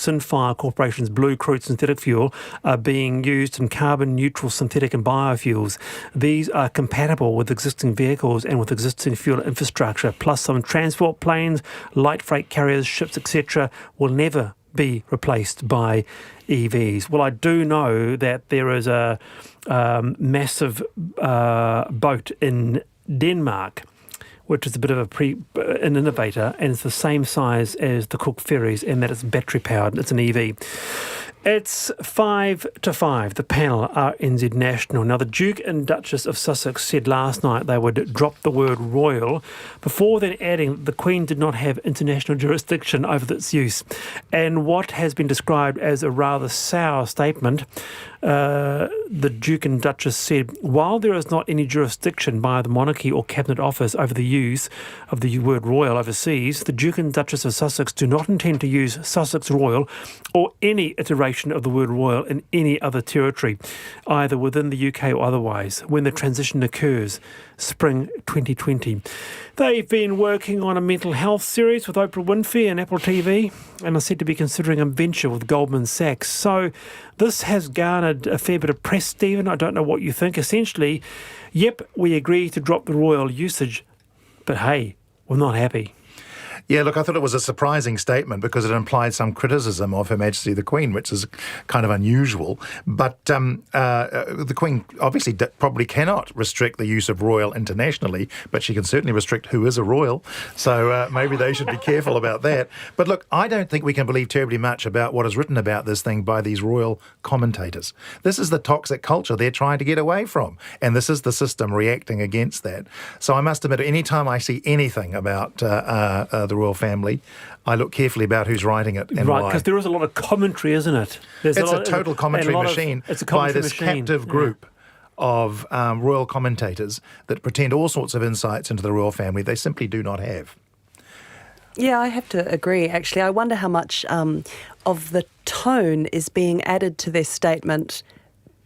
Sinfire Corporation's blue crude synthetic fuel are being used in carbon-neutral synthetic and biofuels. These are compatible with existing vehicles and with existing fuel infrastructure, plus some transport planes, light freight carriers, ships, etc. will never be replaced by EVs. Well, I do know that there is a massive boat in Denmark, which is a bit of an innovator, and it's the same size as the Cook ferries, and that it's battery powered. It's an EV. It's 5-5. The panel are NZ National. Now, the Duke and Duchess of Sussex said last night they would drop the word royal, before then adding that the Queen did not have international jurisdiction over its use. And what has been described as a rather sour statement, the Duke and Duchess said, while there is not any jurisdiction by the monarchy or cabinet office over the use of the word royal overseas, the Duke and Duchess of Sussex do not intend to use Sussex Royal or any iteration of the word royal in any other territory, either within the UK or otherwise, when the transition occurs, spring 2020. They've been working on a mental health series with Oprah Winfrey and Apple TV, and are said to be considering a venture with Goldman Sachs. So this has garnered a fair bit of press, Stephen. I don't know what you think. Essentially, yep, we agree to drop the royal usage, but hey, we're not happy. Yeah, look, I thought it was a surprising statement because it implied some criticism of Her Majesty the Queen, which is kind of unusual. But the Queen obviously probably cannot restrict the use of royal internationally, but she can certainly restrict who is a royal. So maybe they should be careful about that. But look, I don't think we can believe terribly much about what is written about this thing by these royal commentators. This is the toxic culture they're trying to get away from, and this is the system reacting against that. So I must admit, any time I see anything about the royal family, I look carefully about who's writing it and why. Right, because there is a lot of commentary, isn't it? It's a total commentary machine by this captive group of royal commentators that pretend all sorts of insights into the royal family they simply do not have. Yeah, I have to agree, actually. I wonder how much of the tone is being added to their statement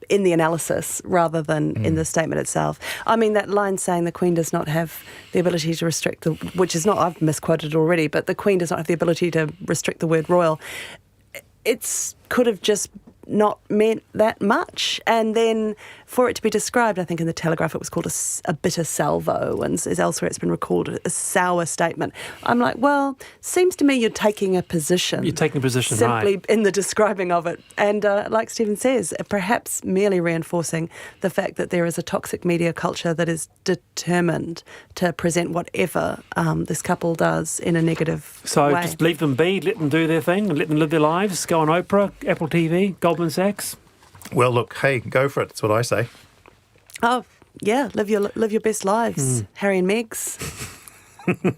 in the analysis rather than in the statement itself. I mean, that line saying the Queen does not have the ability to restrict which is not, I've misquoted already, but the Queen does not have the ability to restrict the word royal. It's could have just not meant that much. And then for it to be described, I think in the Telegraph it was called a bitter salvo, and as elsewhere it's been recalled a sour statement. I'm like, well, seems to me you're taking a position. You're taking a position, simply right, in the describing of it. And like Stephen says, perhaps merely reinforcing the fact that there is a toxic media culture that is determined to present whatever this couple does in a negative So way. just leave them be, let them do their thing, and let them live their lives. Go on Oprah, Apple TV, Goldman Sachs. Well, look, hey, go for it. That's what I say. Oh, yeah, live your best lives, Harry and Megs.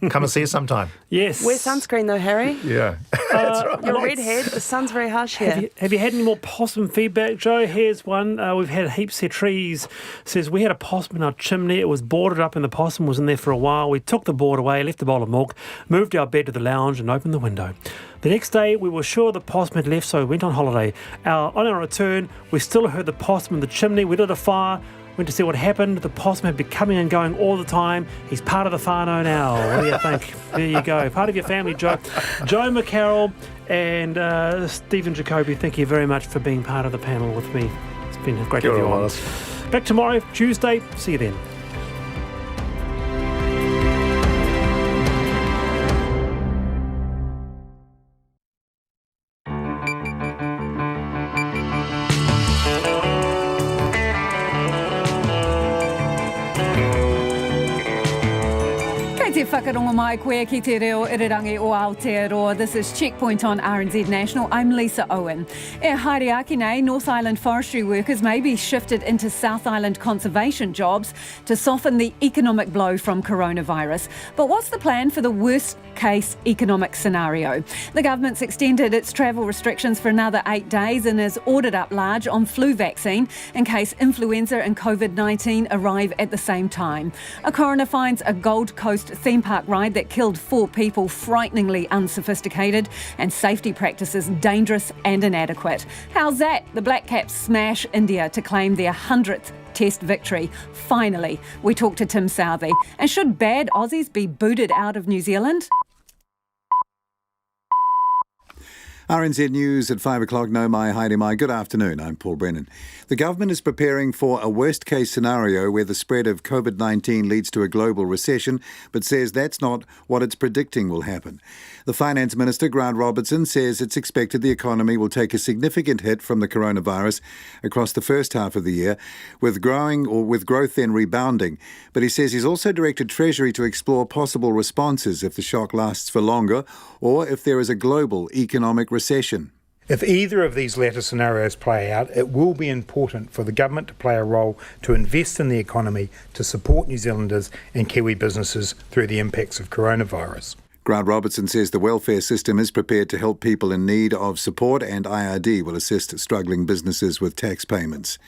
Come and see us sometime. Yes. Wear sunscreen though, Harry. Yeah. That's right. You're a redhead. The sun's very harsh here. Have you had any more possum feedback, Joe? Here's one. We've had heaps of trees. Says, we had a possum in our chimney. It was boarded up and the possum was in there for a while. We took the board away, left a bowl of milk, moved our bed to the lounge and opened the window. The next day, we were sure the possum had left, so we went on holiday. On our return, we still heard the possum in the chimney. We lit a fire, went to see what happened. The possum had been coming and going all the time. He's part of the whānau now. What do you think? There you go. Part of your family, Joe. Joe McCarroll and Stephen Jacoby, thank you very much for being part of the panel with me. It's been great to have you on. Back tomorrow, Tuesday. See you then. Whakarongo mai koe ki te reo irirangi o Aotearoa. This is Checkpoint on RNZ National. I'm Lisa Owen. E haere aki nei, North Island forestry workers may be shifted into South Island conservation jobs to soften the economic blow from coronavirus. But what's the plan for the worst case economic scenario? The government's extended its travel restrictions for another 8 days and has ordered up large on flu vaccine in case influenza and COVID-19 arrive at the same time. A coroner finds a Gold Coast theme park ride that killed 4 people frighteningly unsophisticated and safety practices dangerous and inadequate. How's that? The Black Caps smash India to claim their 100th Test victory. Finally, we talked to Tim Southey. And should bad Aussies be booted out of New Zealand? RNZ News at 5 o'clock. No mai, haere mai. Good afternoon. I'm Paul Brennan. The government is preparing for a worst-case scenario where the spread of COVID-19 leads to a global recession, but says that's not what it's predicting will happen. The Finance Minister, Grant Robertson, says it's expected the economy will take a significant hit from the coronavirus across the first half of the year, with growth then rebounding. But he says he's also directed Treasury to explore possible responses if the shock lasts for longer or if there is a global economic recession. If either of these latter scenarios play out, it will be important for the government to play a role to invest in the economy to support New Zealanders and Kiwi businesses through the impacts of coronavirus. Grant Robertson says the welfare system is prepared to help people in need of support, and IRD will assist struggling businesses with tax payments.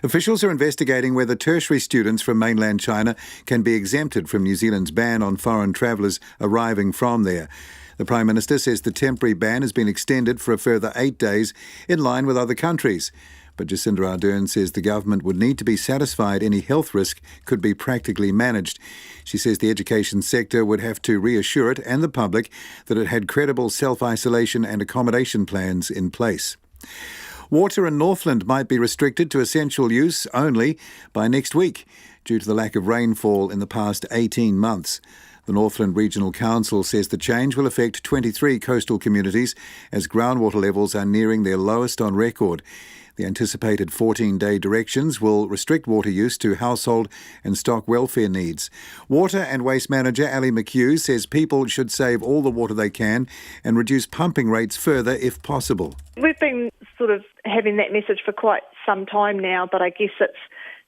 Officials are investigating whether tertiary students from mainland China can be exempted from New Zealand's ban on foreign travellers arriving from there. The Prime Minister says the temporary ban has been extended for a further 8 days, in line with other countries. But Jacinda Ardern says the government would need to be satisfied any health risk could be practically managed. She says the education sector would have to reassure it and the public that it had credible self-isolation and accommodation plans in place. Water in Northland might be restricted to essential use only by next week due to the lack of rainfall in the past 18 months. The Northland Regional Council says the change will affect 23 coastal communities as groundwater levels are nearing their lowest on record. The anticipated 14-day directions will restrict water use to household and stock welfare needs. Water and Waste Manager Ali McHugh says people should save all the water they can and reduce pumping rates further if possible. We've been sort of having that message for quite some time now, but I guess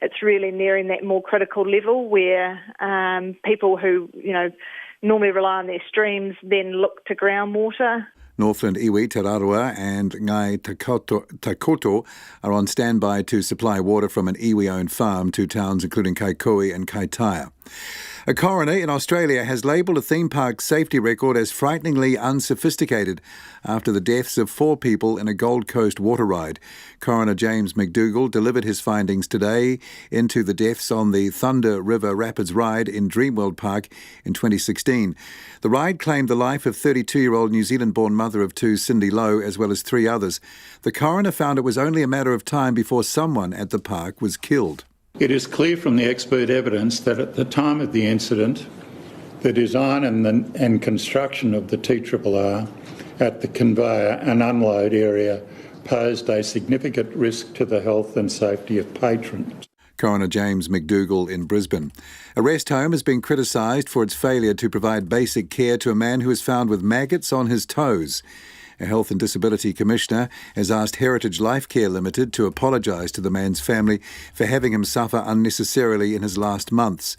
it's really nearing that more critical level where people who, normally rely on their streams then look to groundwater. Northland iwi, Te Rarua and Ngai Takoto are on standby to supply water from an iwi-owned farm to towns including Kaikoui and Kaitaia. A coroner in Australia has labelled a theme park's safety record as frighteningly unsophisticated after the deaths of 4 people in a Gold Coast water ride. Coroner James McDougall delivered his findings today into the deaths on the Thunder River Rapids ride in Dreamworld Park in 2016. The ride claimed the life of 32-year-old New Zealand-born mother of 2, Cindy Lowe, as well as 3 others. The coroner found it was only a matter of time before someone at the park was killed. It is clear from the expert evidence that at the time of the incident, the design and construction of the TRRR at the conveyor and unload area posed a significant risk to the health and safety of patrons. Coroner James McDougall in Brisbane. A rest home has been criticised for its failure to provide basic care to a man who was found with maggots on his toes. A Health and Disability Commissioner has asked Heritage Life Care Limited to apologise to the man's family for having him suffer unnecessarily in his last months.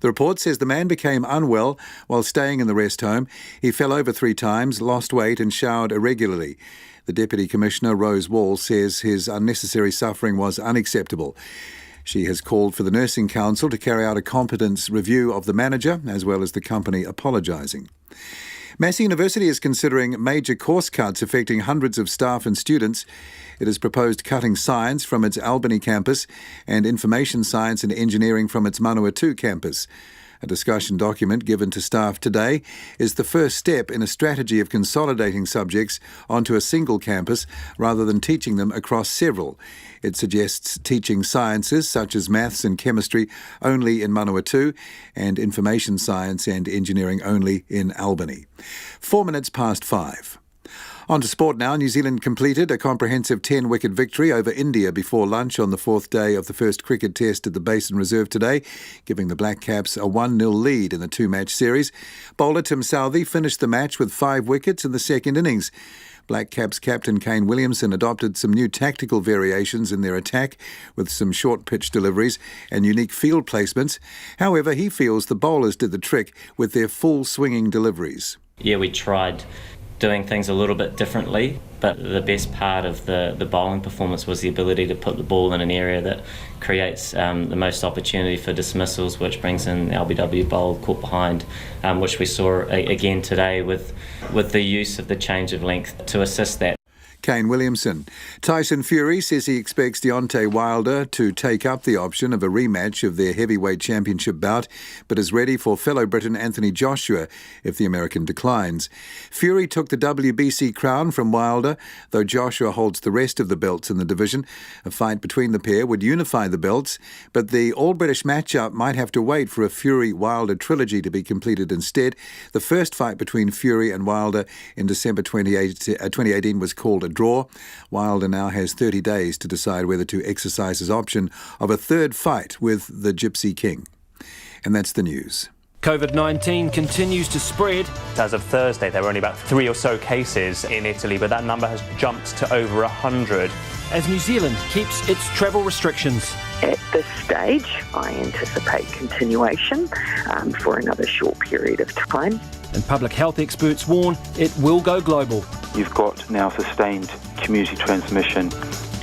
The report says the man became unwell while staying in the rest home. He fell over 3 times, lost weight and showered irregularly. The Deputy Commissioner, Rose Wall, says his unnecessary suffering was unacceptable. She has called for the Nursing Council to carry out a competence review of the manager, as well as the company apologising. Massey University is considering major course cuts affecting hundreds of staff and students. It has proposed cutting science from its Albany campus and information science and engineering from its Manawatu campus. A discussion document given to staff today is the first step in a strategy of consolidating subjects onto a single campus rather than teaching them across several. It suggests teaching sciences such as maths and chemistry only in Manawatu and information science and engineering only in Albany. 4 minutes past 5. On to sport now. New Zealand completed a comprehensive 10-wicket victory over India before lunch on the 4th day of the first cricket test at the Basin Reserve today, giving the Black Caps a 1-0 lead in the 2-match series. Bowler Tim Southee finished the match with 5 wickets in the second innings. Black Caps captain Kane Williamson adopted some new tactical variations in their attack with some short pitch deliveries and unique field placements. However, he feels the bowlers did the trick with their full swinging deliveries. Yeah, we tried doing things a little bit differently, but the best part of the bowling performance was the ability to put the ball in an area that creates the most opportunity for dismissals, which brings in the LBW bowl caught behind, which we saw again today with the use of the change of length to assist that. Kane Williamson. Tyson Fury says he expects Deontay Wilder to take up the option of a rematch of their heavyweight championship bout, but is ready for fellow Briton Anthony Joshua if the American declines. Fury took the WBC crown from Wilder, though Joshua holds the rest of the belts in the division. A fight between the pair would unify the belts, but the all-British matchup might have to wait for a Fury-Wilder trilogy to be completed instead. The first fight between Fury and Wilder in December 2018 was called a draw. Wilder now has 30 days to decide whether to exercise his option of a third fight with the Gypsy King. And that's the news. COVID-19 continues to spread. As of Thursday, there were only about 3 or so cases in Italy, but that number has jumped to over 100. As New Zealand keeps its travel restrictions. At this stage, I anticipate continuation for another short period of time. And public health experts warn it will go global. You've got now sustained community transmission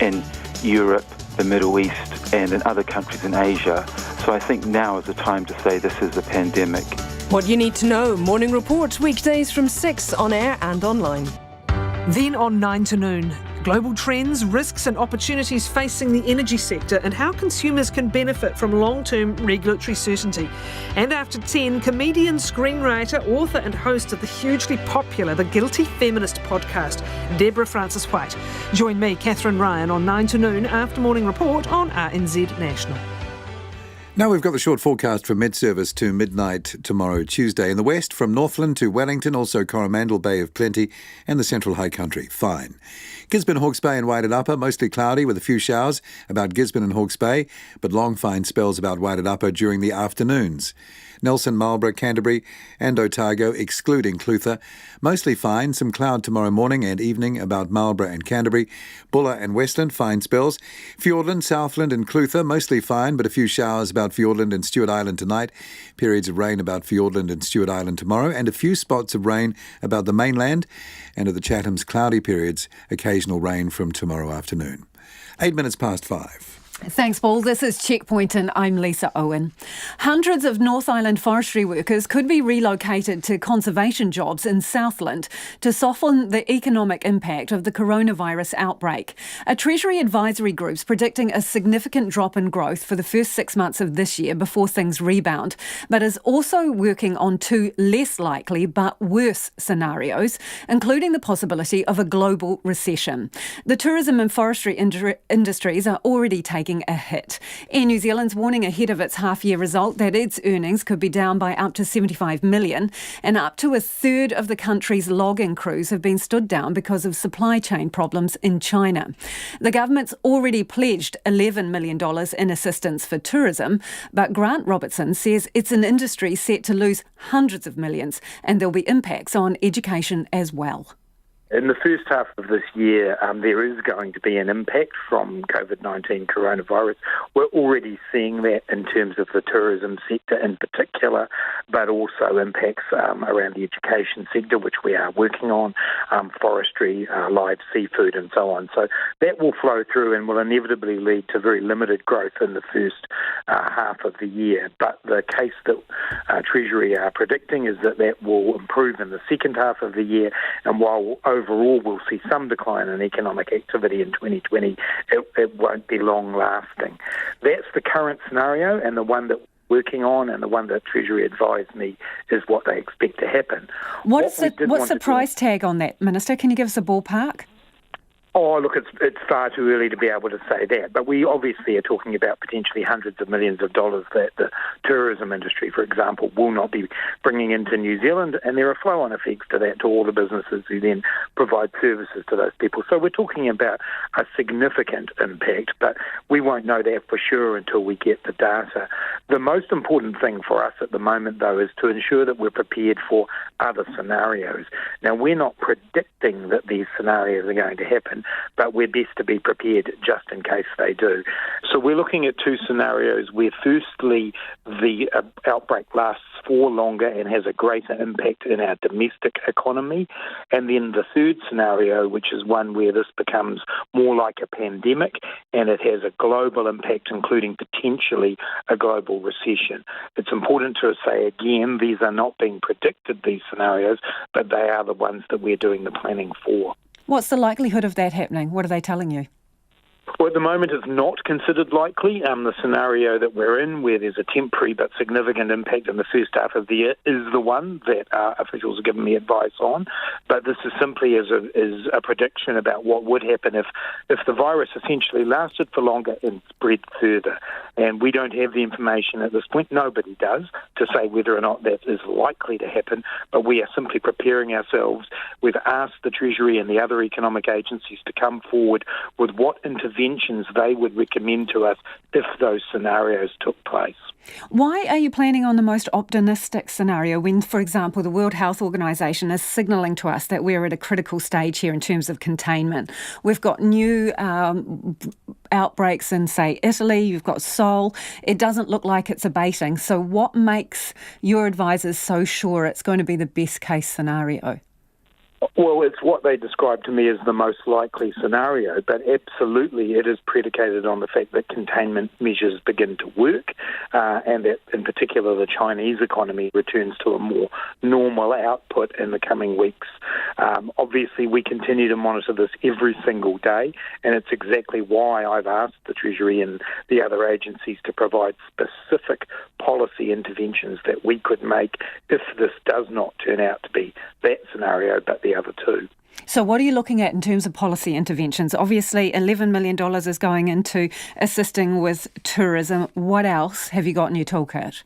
in Europe, the Middle East, and in other countries in Asia. So I think now is the time to say this is a pandemic. What you need to know. Morning Report, weekdays from 6 on air and online. Then on 9 to noon, global trends, risks and opportunities facing the energy sector and how consumers can benefit from long-term regulatory certainty. And after 10, comedian, screenwriter, author and host of the hugely popular The Guilty Feminist podcast, Deborah Francis-White. Join me, Catherine Ryan, on 9 to noon after Morning Report on RNZ National. Now we've got the short forecast from mid-service to midnight tomorrow, Tuesday. In the west, from Northland to Wellington, also Coromandel Bay of Plenty, and the Central High Country, fine. Gisborne, Hawke's Bay and Waited Upper, mostly cloudy with a few showers about Gisborne and Hawke's Bay, but long fine spells about Waited Upper during the afternoons. Nelson, Marlborough, Canterbury and Otago, excluding Clutha. Mostly fine, some cloud tomorrow morning and evening about Marlborough and Canterbury. Buller and Westland, fine spells. Fiordland, Southland and Clutha, mostly fine, but a few showers about Fiordland and Stewart Island tonight. Periods of rain about Fiordland and Stewart Island tomorrow, and a few spots of rain about the mainland. And at the Chatham's, cloudy periods, occasional rain from tomorrow afternoon. 8 minutes past 5. Thanks, Paul. This is Checkpoint and I'm Lisa Owen. Hundreds of North Island forestry workers could be relocated to conservation jobs in Southland to soften the economic impact of the coronavirus outbreak. A Treasury advisory group's predicting a significant drop in growth for the first 6 months of this year before things rebound, but is also working on 2 less likely but worse scenarios, including the possibility of a global recession. The tourism and forestry industries are already taking a hit. Air New Zealand's warning ahead of its half-year result that its earnings could be down by up to 75 million, and up to a third of the country's logging crews have been stood down because of supply chain problems in China. The government's already pledged $11 million in assistance for tourism, but Grant Robertson says it's an industry set to lose hundreds of millions, and there'll be impacts on education as well. In the first half of this year, there is going to be an impact from COVID-19 coronavirus. We're already seeing that in terms of the tourism sector in particular, but also impacts around the education sector, which we are working on, forestry, live seafood and so on. So that will flow through and will inevitably lead to very limited growth in the first half of the year. But the case that Treasury are predicting is that that will improve in the second half of the year, and while overall we'll see some decline in economic activity in 2020, it won't be long-lasting. That's the current scenario, and the one that we're working on and the one that Treasury advised me is what they expect to happen. What's the price tag on that, Minister? Can you give us a ballpark? Oh, look, it's far too early to be able to say that, but we obviously are talking about potentially hundreds of millions of dollars that the tourism industry, for example, will not be bringing into New Zealand, and there are flow-on effects to that, to all the businesses who then provide services to those people. So we're talking about a significant impact, but we won't know that for sure until we get the data. The most important thing for us at the moment, though, is to ensure that we're prepared for other scenarios. Now, we're not predicting that these scenarios are going to happen, but we're best to be prepared just in case they do. So we're looking at 2 scenarios where firstly the outbreak lasts for longer and has a greater impact in our domestic economy, and then the third scenario, which is one where this becomes more like a pandemic and it has a global impact, including potentially a global recession. It's important to say again, these are not being predicted, these scenarios, but they are the ones that we're doing the planning for. What's the likelihood of that happening? What are they telling you? Well, at the moment, it's not considered likely. The scenario that we're in, where there's a temporary but significant impact in the first half of the year, is the one that officials are giving me advice on. But this is simply as a prediction about what would happen if the virus essentially lasted for longer and spread further. And we don't have the information at this point. Nobody does to say whether or not that is likely to happen. But we are simply preparing ourselves. We've asked the Treasury and the other economic agencies to come forward with what interventions they would recommend to us if those scenarios took place. Why are you planning on the most optimistic scenario when, for example, the World Health Organization is signalling to us that we're at a critical stage here in terms of containment? We've got new outbreaks in, say, Italy, you've got Seoul. It doesn't look like it's abating. So what makes your advisors so sure it's going to be the best case scenario? Well, it's what they describe to me as the most likely scenario, but absolutely it is predicated on the fact that containment measures begin to work and that, in particular, the Chinese economy returns to a more normal output in the coming weeks. Obviously, we continue to monitor this every single day, and it's exactly why I've asked the Treasury and the other agencies to provide specific policy interventions that we could make if this does not turn out to be that scenario, but the other two. So what are you looking at in terms of policy interventions? Obviously, $11 million is going into assisting with tourism. What else have you got in your toolkit?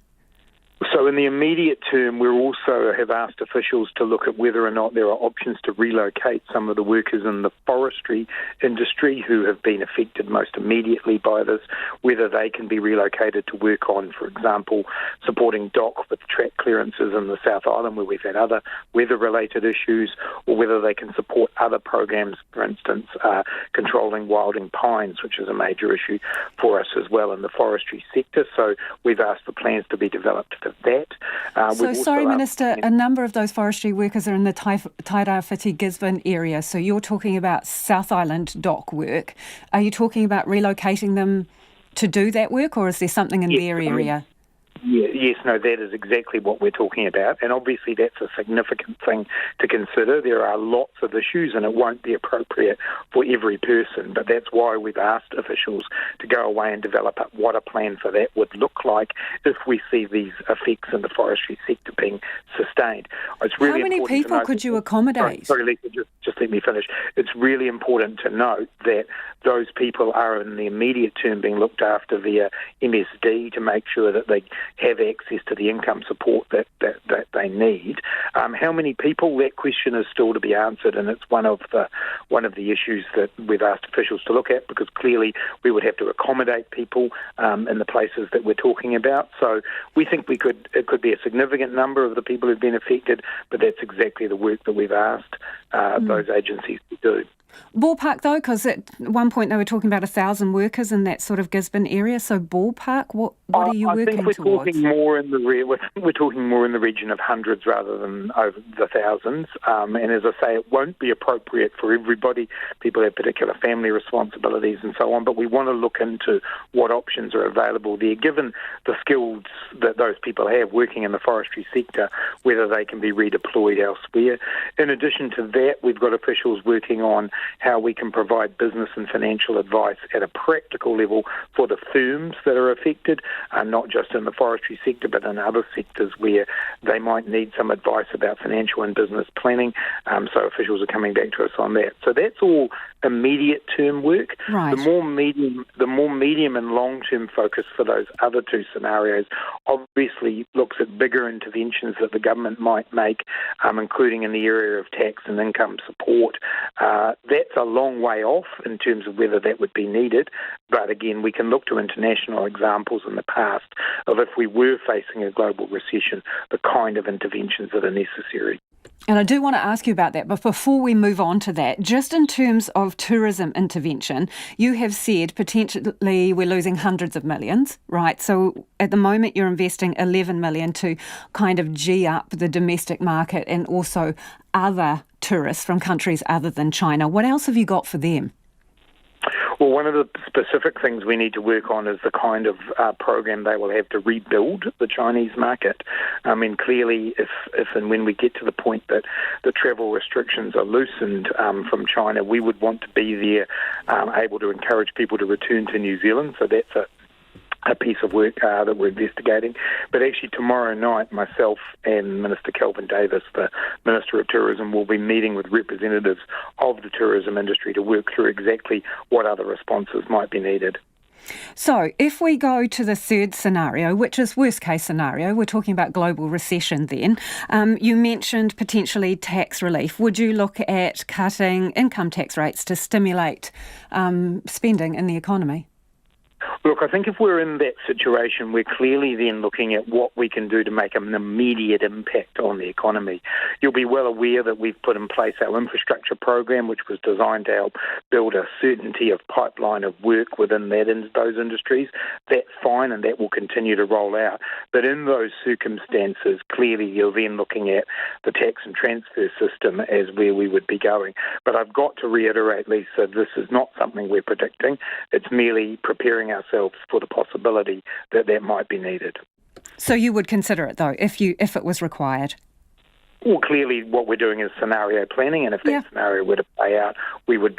So in the immediate term, we also have asked officials to look at whether or not there are options to relocate some of the workers in the forestry industry who have been affected most immediately by this, whether they can be relocated to work on, for example, supporting dock with track clearances in the South Island where we've had other weather-related issues, or whether they can support other programs, for instance, controlling wilding pines, which is a major issue for us as well in the forestry sector. So we've asked for plans to be developed for that. Sorry, Minister, a number of those forestry workers are in the Tairawhiti Gisborne area. So you're talking about South Island dock work. Are you talking about relocating them to do that work, or is there something in their area? Yes, that is exactly what we're talking about, and obviously that's a significant thing to consider. There are lots of issues and it won't be appropriate for every person, but that's why we've asked officials to go away and develop what a plan for that would look like if we see these effects in the forestry sector being sustained. It's really How many people could you accommodate? Sorry, Lisa, just let me finish. It's really important to note that those people are in the immediate term being looked after via MSD to make sure that they have access to the income support that they need. How many people? That question is still to be answered, and it's one of the issues that we've asked officials to look at, because clearly we would have to accommodate people in the places that we're talking about. So we think it could be a significant number of the people who've been affected, but that's exactly the work that we've asked those agencies to do. Ballpark, though, because at one point they were talking about 1,000 workers in that sort of Gisborne area. So ballpark, what are you working towards? I think we're talking more in the region of hundreds rather than over the thousands. And as I say, it won't be appropriate for everybody. People have particular family responsibilities and so on. But we want to look into what options are available there, given the skills that those people have working in the forestry sector, whether they can be redeployed elsewhere. In addition to that, we've got officials working on how we can provide business and financial advice at a practical level for the firms that are affected, not just in the forestry sector, but in other sectors where they might need some advice about financial and business planning. So officials are coming back to us on that. So that's all immediate term work. Right. The more medium and long term focus for those other two scenarios obviously looks at bigger interventions that the government might make, including in the area of tax and income support. That's a long way off in terms of whether that would be needed, but again, we can look to international examples in the past of if we were facing a global recession, the kind of interventions that are necessary. And I do want to ask you about that, but before we move on to that, just in terms of tourism intervention, you have said potentially we're losing hundreds of millions, right? So at the moment you're investing $11 million to kind of G up the domestic market and also other tourists from countries other than China. What else have you got for them? Well, one of the specific things we need to work on is the kind of program they will have to rebuild the Chinese market. I mean, clearly, if and when we get to the point that the travel restrictions are loosened from China, we would want to be there, able to encourage people to return to New Zealand. So that's a piece of work that we're investigating. But actually tomorrow night, myself and Minister Kelvin Davis, the Minister of Tourism, will be meeting with representatives of the tourism industry to work through exactly what other responses might be needed. So if we go to the third scenario, which is worst case scenario, we're talking about global recession then, you mentioned potentially tax relief. Would you look at cutting income tax rates to stimulate spending in the economy? Look, I think if we're in that situation, we're clearly then looking at what we can do to make an immediate impact on the economy. You'll be well aware that we've put in place our infrastructure program, which was designed to help build a certainty of pipeline of work within those industries. That's fine, and that will continue to roll out. But in those circumstances, clearly you're then looking at the tax and transfer system as where we would be going. But I've got to reiterate, Lisa, this is not something we're predicting. It's merely preparing ourselves for the possibility that that might be needed. So you would consider it, though, if it was required? Well, clearly what we're doing is scenario planning, and if that scenario were to play out, we would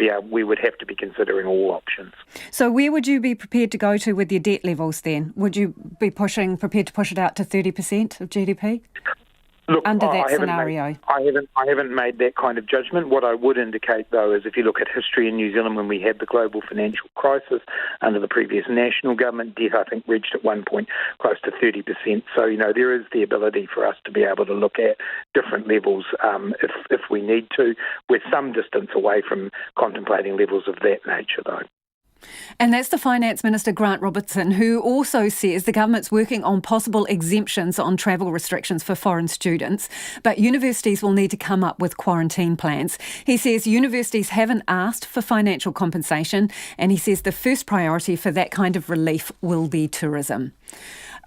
have to be considering all options. So where would you be prepared to go to with your debt levels then? Would you be prepared to push it out to 30% of GDP? Look, under that scenario? I haven't made that kind of judgment. What I would indicate, though, is if you look at history in New Zealand when we had the global financial crisis under the previous national government, debt, I think, reached at one point close to 30%. So, there is the ability for us to be able to look at different levels if we need to. We're some distance away from contemplating levels of that nature, though. And that's the Finance Minister, Grant Robertson, who also says the government's working on possible exemptions on travel restrictions for foreign students, but universities will need to come up with quarantine plans. He says universities haven't asked for financial compensation, and he says the first priority for that kind of relief will be tourism.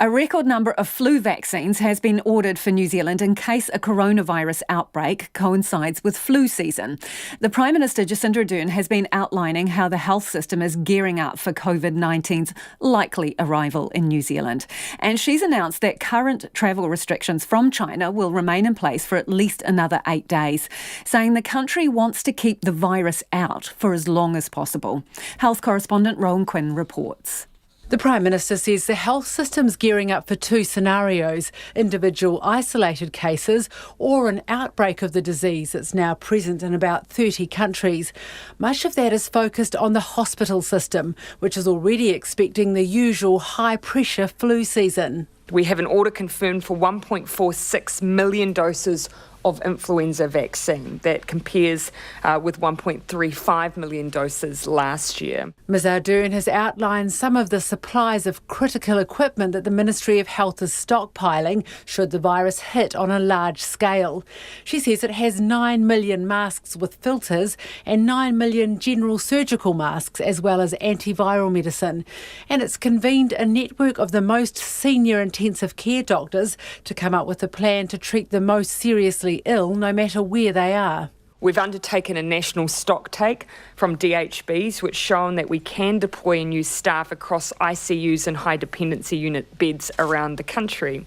A record number of flu vaccines has been ordered for New Zealand in case a coronavirus outbreak coincides with flu season. The Prime Minister, Jacinda Ardern, has been outlining how the health system is gearing up for COVID-19's likely arrival in New Zealand. And she's announced that current travel restrictions from China will remain in place for at least another 8 days, saying the country wants to keep the virus out for as long as possible. Health correspondent Rowan Quinn reports. The Prime Minister says the health system's gearing up for two scenarios: individual isolated cases or an outbreak of the disease that's now present in about 30 countries. Much of that is focused on the hospital system, which is already expecting the usual high-pressure flu season. We have an order confirmed for 1.46 million doses of influenza vaccine. That compares with 1.35 million doses last year. Ms Ardern has outlined some of the supplies of critical equipment that the Ministry of Health is stockpiling should the virus hit on a large scale. She says it has 9 million masks with filters and 9 million general surgical masks, as well as antiviral medicine. And it's convened a network of the most senior intensive care doctors to come up with a plan to treat the most seriously ill, no matter where they are. We've undertaken a national stock take from DHBs, which shown that we can deploy and use staff across ICUs and high dependency unit beds around the country.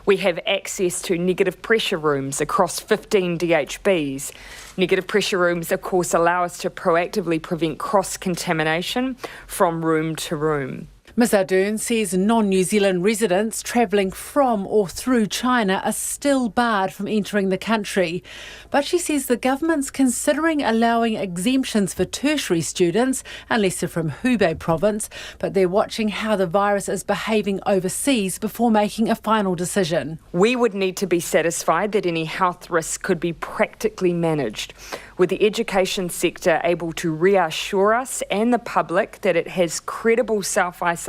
We have access to negative pressure rooms across 15 DHBs. Negative pressure rooms, of course, allow us to proactively prevent cross-contamination from room to room. Ms Ardern says non-New Zealand residents travelling from or through China are still barred from entering the country. But she says the government's considering allowing exemptions for tertiary students, unless they're from Hubei province, but they're watching how the virus is behaving overseas before making a final decision. We would need to be satisfied that any health risks could be practically managed, with the education sector able to reassure us and the public that it has credible self-isolation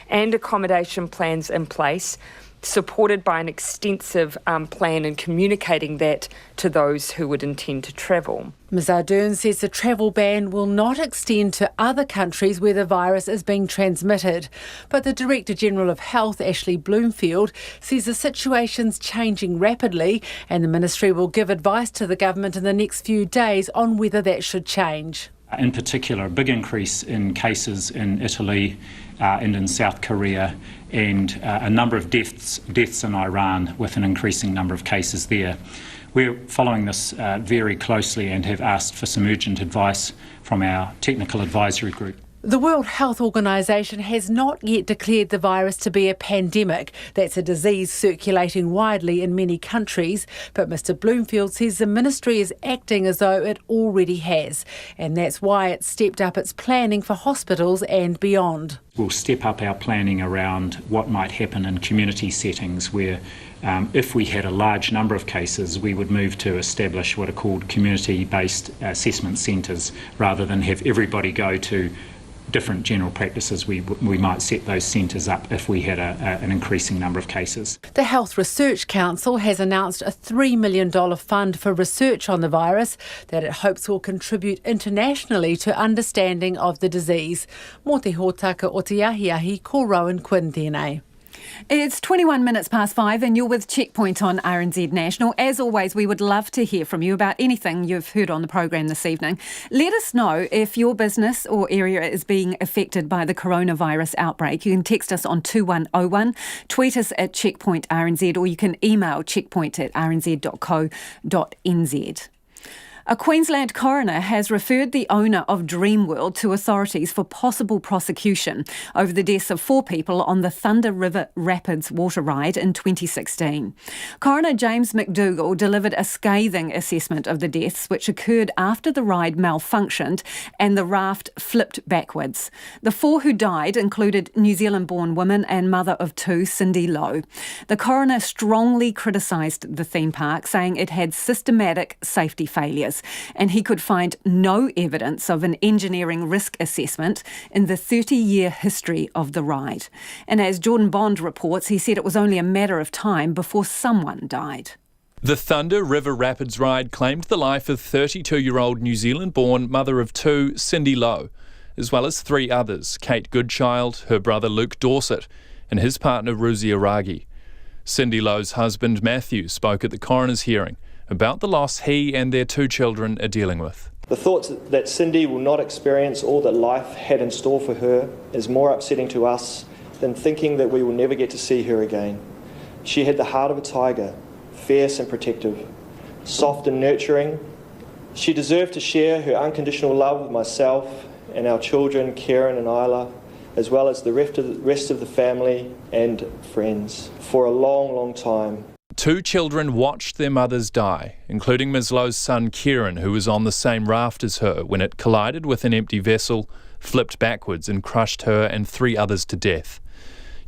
and accommodation plans in place, supported by an extensive plan in communicating that to those who would intend to travel. Ms Ardern says the travel ban will not extend to other countries where the virus is being transmitted. But the Director General of Health, Ashley Bloomfield, says the situation's changing rapidly and the Ministry will give advice to the government in the next few days on whether that should change. In particular, a big increase in cases in Italy and in South Korea, and a number of deaths in Iran, with an increasing number of cases there. We're following this very closely and have asked for some urgent advice from our technical advisory group. The World Health Organization has not yet declared the virus to be a pandemic. That's a disease circulating widely in many countries. But Mr Bloomfield says the ministry is acting as though it already has. And that's why it's stepped up its planning for hospitals and beyond. We'll step up our planning around what might happen in community settings where if we had a large number of cases, we would move to establish what are called community-based assessment centres rather than have everybody go to different general practices. We might set those centres up if we had an increasing number of cases. The Health Research Council has announced a $3 million fund for research on the virus that it hopes will contribute internationally to understanding of the disease. Mō te hōtaka o te ahiahi, ko Rowan Quinn tēnei. It's 21 minutes past 5 and you're with Checkpoint on RNZ National. As always, we would love to hear from you about anything you've heard on the program this evening. Let us know if your business or area is being affected by the coronavirus outbreak. You can text us on 2101, tweet us at Checkpoint RNZ, or you can email checkpoint@rnz.co.nz. A Queensland coroner has referred the owner of Dreamworld to authorities for possible prosecution over the deaths of 4 people on the Thunder River Rapids water ride in 2016. Coroner James McDougall delivered a scathing assessment of the deaths, which occurred after the ride malfunctioned and the raft flipped backwards. The 4 who died included New Zealand-born woman and mother of 2, Cindy Lowe. The coroner strongly criticised the theme park, saying it had systematic safety failures, and he could find no evidence of an engineering risk assessment in the 30-year history of the ride. And as Jordan Bond reports, he said it was only a matter of time before someone died. The Thunder River Rapids ride claimed the life of 32-year-old New Zealand-born mother of 2, Cindy Lowe, as well as 3 others, Kate Goodchild, her brother Luke Dorset, and his partner Ruzi Aragi. Cindy Lowe's husband Matthew spoke at the coroner's hearing about the loss he and their 2 children are dealing with. The thoughts that Cindy will not experience all that life had in store for her is more upsetting to us than thinking that we will never get to see her again. She had the heart of a tiger, fierce and protective, soft and nurturing. She deserved to share her unconditional love with myself and our children, Kieran and Isla, as well as the rest of the family and friends, for a long, long time. 2 children watched their mothers die, including Ms Lowe's son Kieran, who was on the same raft as her when it collided with an empty vessel, flipped backwards and crushed her and 3 others to death.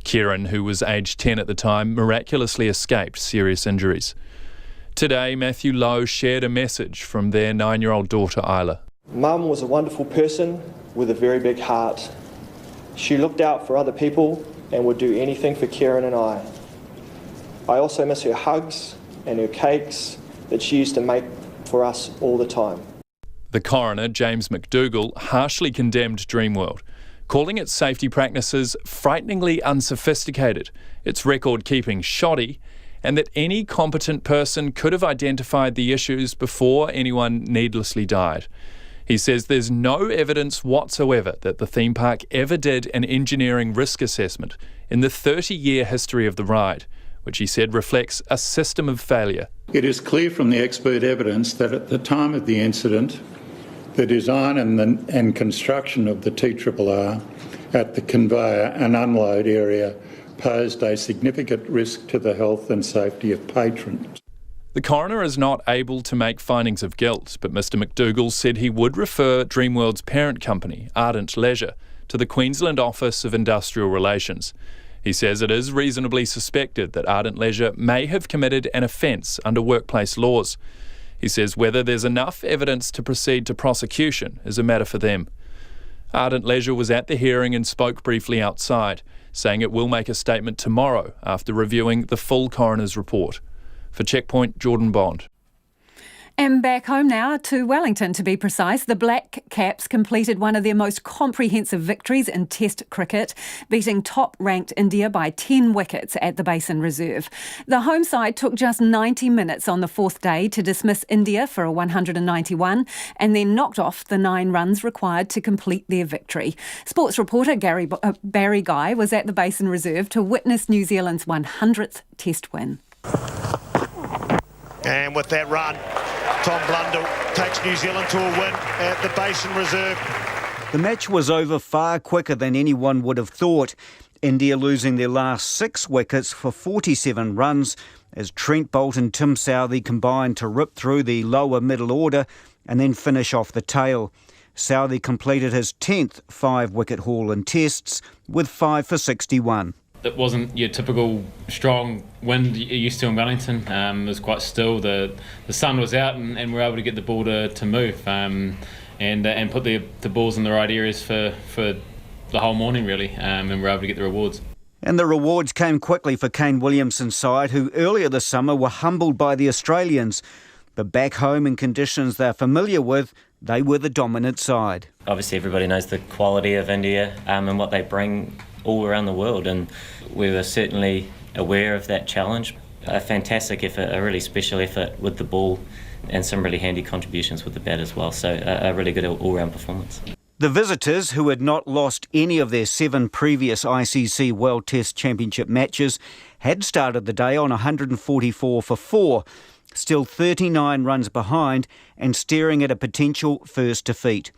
Kieran, who was aged 10 at the time, miraculously escaped serious injuries. Today, Matthew Lowe shared a message from their 9-year-old daughter Isla. Mum was a wonderful person with a very big heart. She looked out for other people and would do anything for Kieran and I. I also miss her hugs and her cakes that she used to make for us all the time. The coroner, James McDougall, harshly condemned Dreamworld, calling its safety practices frighteningly unsophisticated, its record-keeping shoddy, and that any competent person could have identified the issues before anyone needlessly died. He says there's no evidence whatsoever that the theme park ever did an engineering risk assessment in the 30-year history of the ride, which he said reflects a system of failure. It is clear from the expert evidence that at the time of the incident, the design and construction of the TRRR at the conveyor and unload area posed a significant risk to the health and safety of patrons. The coroner is not able to make findings of guilt, but Mr McDougall said he would refer Dreamworld's parent company, Ardent Leisure, to the Queensland Office of Industrial Relations. He says it is reasonably suspected that Ardent Leisure may have committed an offence under workplace laws. He says whether there's enough evidence to proceed to prosecution is a matter for them. Ardent Leisure was at the hearing and spoke briefly outside, saying it will make a statement tomorrow after reviewing the full coroner's report. For Checkpoint, Jordan Bond. And back home now to Wellington, to be precise. The Black Caps completed one of their most comprehensive victories in Test cricket, beating top-ranked India by 10 wickets at the Basin Reserve. The home side took just 90 minutes on the fourth day to dismiss India for a 191 and then knocked off the 9 runs required to complete their victory. Sports reporter Barry Guy was at the Basin Reserve to witness New Zealand's 100th Test win. And with that run, Tom Blundell takes New Zealand to a win at the Basin Reserve. The match was over far quicker than anyone would have thought. India losing their last 6 wickets for 47 runs as Trent Boult and Tim Southee combined to rip through the lower middle order and then finish off the tail. Southee completed his 10th 5-wicket haul in Tests with 5 for 61. It wasn't your typical strong wind you're used to in Wellington. It was quite still. The sun was out and we were able to get the ball to move and put the balls in the right areas for the whole morning, really, and we were able to get the rewards. And the rewards came quickly for Kane Williamson's side, who earlier this summer were humbled by the Australians. But back home in conditions they're familiar with, they were the dominant side. Obviously everybody knows the quality of India and what they bring all around the world, and we were certainly aware of that challenge. A fantastic effort, a really special effort with the ball, and some really handy contributions with the bat as well, so a really good all-round performance. The visitors, who had not lost any of their 7 previous ICC World Test Championship matches, had started the day on 144 for 4, still 39 runs behind and staring at a potential first defeat.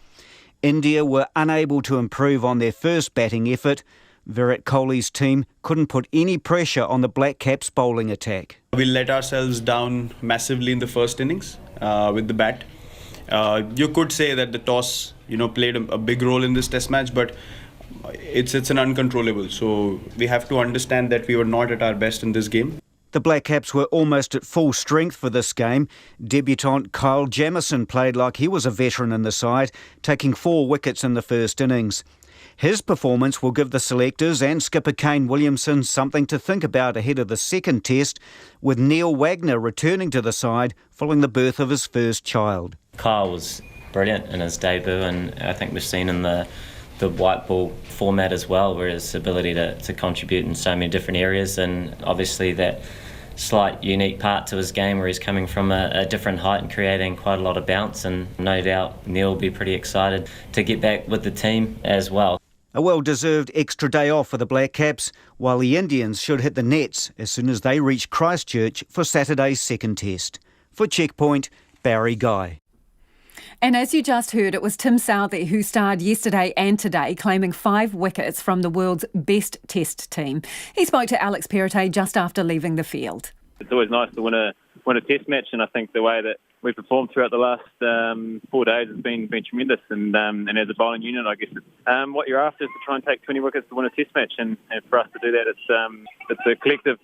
India were unable to improve on their first batting effort. Virat Kohli's team couldn't put any pressure on the Black Caps' bowling attack. We let ourselves down massively in the first innings with the bat. You could say that the toss, played a big role in this Test match, but it's an uncontrollable. So we have to understand that we were not at our best in this game. The Black Caps were almost at full strength for this game. Debutant Kyle Jamieson played like he was a veteran in the side, taking 4 wickets in the first innings. His performance will give the selectors and skipper Kane Williamson something to think about ahead of the second test, with Neil Wagner returning to the side following the birth of his first child. Kyle was brilliant in his debut, and I think we've seen in the white ball format as well, where his ability to contribute in so many different areas, and obviously that slight unique part to his game where he's coming from a different height and creating quite a lot of bounce, and no doubt Neil will be pretty excited to get back with the team as well. A well-deserved extra day off for the Black Caps, while the Indians should hit the nets as soon as they reach Christchurch for Saturday's second test. For Checkpoint, Barry Guy. And as you just heard, it was Tim Southee who starred yesterday and today, claiming 5 wickets from the world's best Test team. He spoke to Alex Perrottet just after leaving the field. It's always nice to win a Test match, and I think the way that we performed throughout the last 4 days has been tremendous. And as a bowling unit, I guess what you're after is to try and take 20 wickets to win a Test match, and for us to do that, it's a collective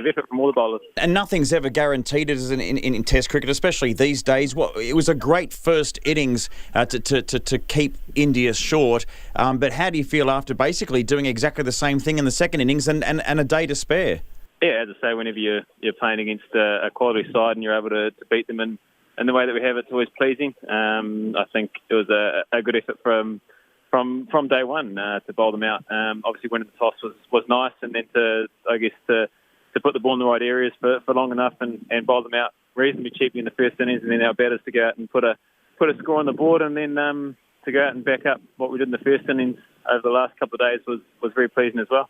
effort from all the bowlers. And nothing's ever guaranteed in Test cricket, especially these days. It was a great first innings to keep India short, but how do you feel after basically doing exactly the same thing in the second innings and a day to spare? Yeah, as I say, whenever you're playing against a quality side and you're able to beat them in the way that we have, it's always pleasing. I think it was a good effort from day one to bowl them out. Obviously, winning the toss was nice, and then to put the ball in the right areas for long enough and bowl them out reasonably cheaply in the first innings, and then our batters to go out and put a score on the board, and then to go out and back up what we did in the first innings over the last couple of days was very pleasing as well.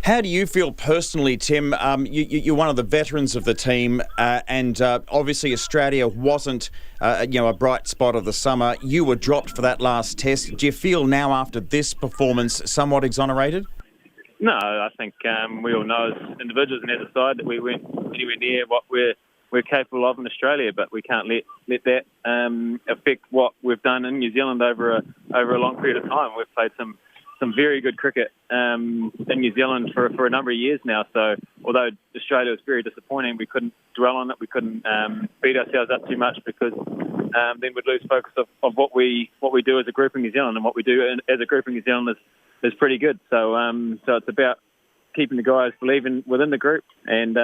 How do you feel personally, Tim? You're one of the veterans of the team, and obviously Australia wasn't, a bright spot of the summer. You were dropped for that last test. Do you feel now, after this performance, somewhat exonerated? No, I think we all know as individuals and as a side that we weren't anywhere near what we're capable of in Australia, but we can't let that affect what we've done in New Zealand over a long period of time. We've played some very good cricket in New Zealand for a number of years now. So although Australia was very disappointing, we couldn't dwell on it. We couldn't beat ourselves up too much, because then we'd lose focus of what we do as a group in New Zealand, and what we do as a group in New Zealand is pretty good. So it's about keeping the guys believing within the group and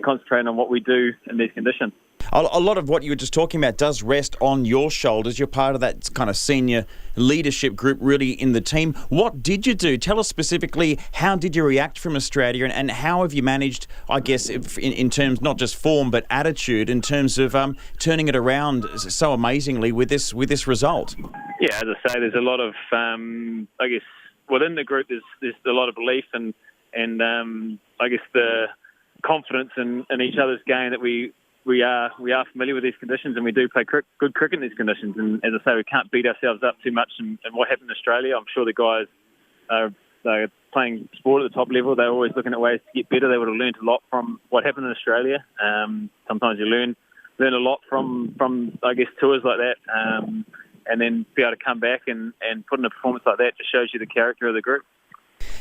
concentrating on what we do in these conditions. A lot of what you were just talking about does rest on your shoulders. You're part of that kind of senior leadership group really in the team. What did you do? Tell us specifically, how did you react from Australia, and how have you managed, I guess, in terms not just form but attitude, in terms of turning it around so amazingly with this result? Yeah, as I say, there's a lot of, I guess, within the group there's a lot of belief and I guess the confidence in each other's game that we are familiar with these conditions, and we do play good cricket in these conditions. And as I say, we can't beat ourselves up too much in what happened in Australia. I'm sure the guys are playing sport at the top level. They're always looking at ways to get better. They would have learned a lot from what happened in Australia. Sometimes you learn a lot from I guess tours like that, and then be able to come back and put in a performance like that just shows you the character of the group.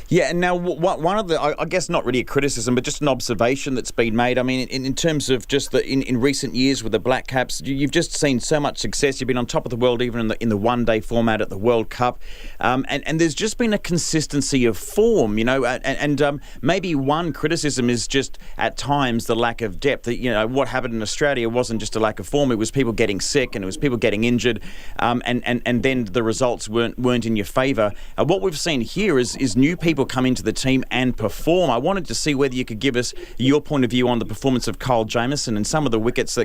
Yeah, and now one of the, I guess not really a criticism, but just an observation that's been made. I mean, in terms of just in recent years with the Black Caps, you've just seen so much success. You've been on top of the world even in the one-day format at the World Cup, and there's just been a consistency of form, and maybe one criticism is just at times the lack of depth. What happened in Australia wasn't just a lack of form; it was people getting sick and it was people getting injured, and then the results weren't in your favour. What we've seen here is new people come into the team and perform. I wanted to see whether you could give us your point of view on the performance of Kyle Jamieson and some of the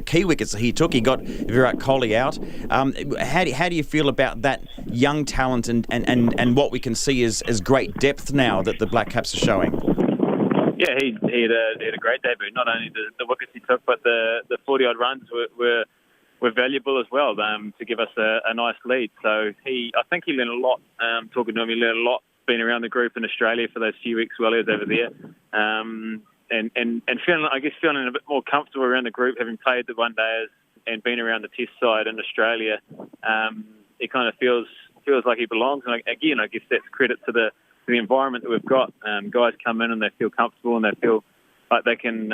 key wickets that he took. He got Virat Kohli out. How do you feel about that young talent and what we can see as great depth now that the Black Caps are showing? Yeah, he had a great debut. Not only the wickets he took, but the 40-odd runs were valuable as well to give us a nice lead. So I think he learned a lot. Talking to him, he learned a lot being around the group in Australia for those few weeks while he was over there, and feeling a bit more comfortable around the group, having played the one-dayers and been around the Test side in Australia. It kind of feels like he belongs. And again, I guess that's credit to the environment that we've got. Guys come in and they feel comfortable and they feel like they can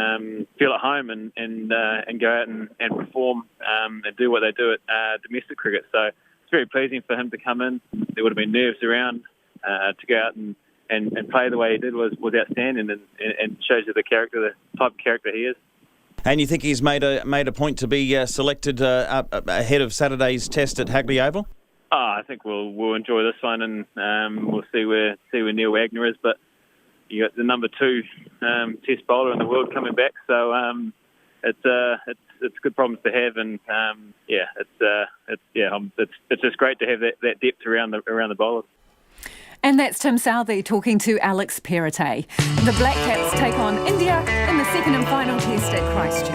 feel at home and go out and perform and do what they do at domestic cricket. So it's very pleasing for him to come in. There would have been nerves around. To go out and play the way he did was outstanding and shows you the type of character he is. And you think he's made a point to be selected ahead of Saturday's test at Hagley Oval? I think we'll enjoy this one, and we'll see where Neil Wagner is. But you got the number 2 test bowler in the world coming back, so it's good problems to have, and it's just great to have that depth around the bowlers. And that's Tim Southey talking to Alex Perrottet. The Black Caps take on India in the second and final test at Christchurch.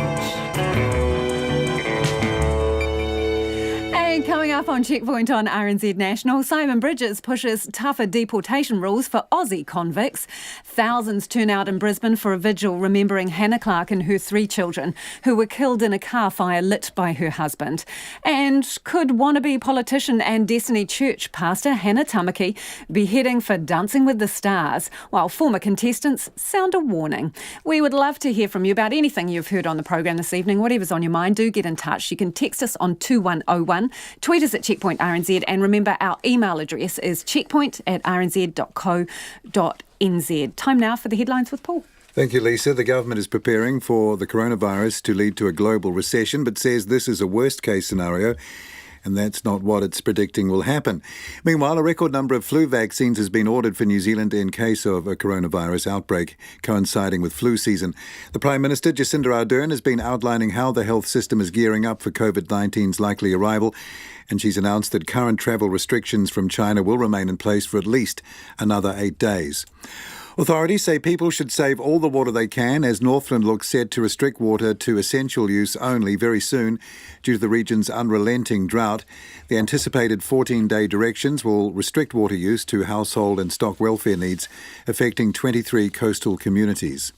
And coming up on Checkpoint on RNZ National, Simon Bridges pushes tougher deportation rules for Aussie convicts. Thousands turn out in Brisbane for a vigil remembering Hannah Clark and her 3 children who were killed in a car fire lit by her husband. And could wannabe politician and Destiny Church pastor Hannah Tamaki be heading for Dancing with the Stars, while former contestants sound a warning? We would love to hear from you about anything you've heard on the program this evening. Whatever's on your mind, do get in touch. You can text us on 2101. Tweet us at Checkpoint RNZ, and remember our email address is checkpoint@rnz.co.nz. Time now for the headlines with Paul. Thank you, Lisa. The government is preparing for the coronavirus to lead to a global recession, but says this is a worst-case scenario, and that's not what it's predicting will happen. Meanwhile, a record number of flu vaccines has been ordered for New Zealand in case of a coronavirus outbreak coinciding with flu season. The Prime Minister, Jacinda Ardern, has been outlining how the health system is gearing up for COVID-19's likely arrival, and she's announced that current travel restrictions from China will remain in place for at least another 8 days. Authorities say people should save all the water they can as Northland looks set to restrict water to essential use only very soon due to the region's unrelenting drought. The anticipated 14-day directions will restrict water use to household and stock welfare needs, affecting 23 coastal communities.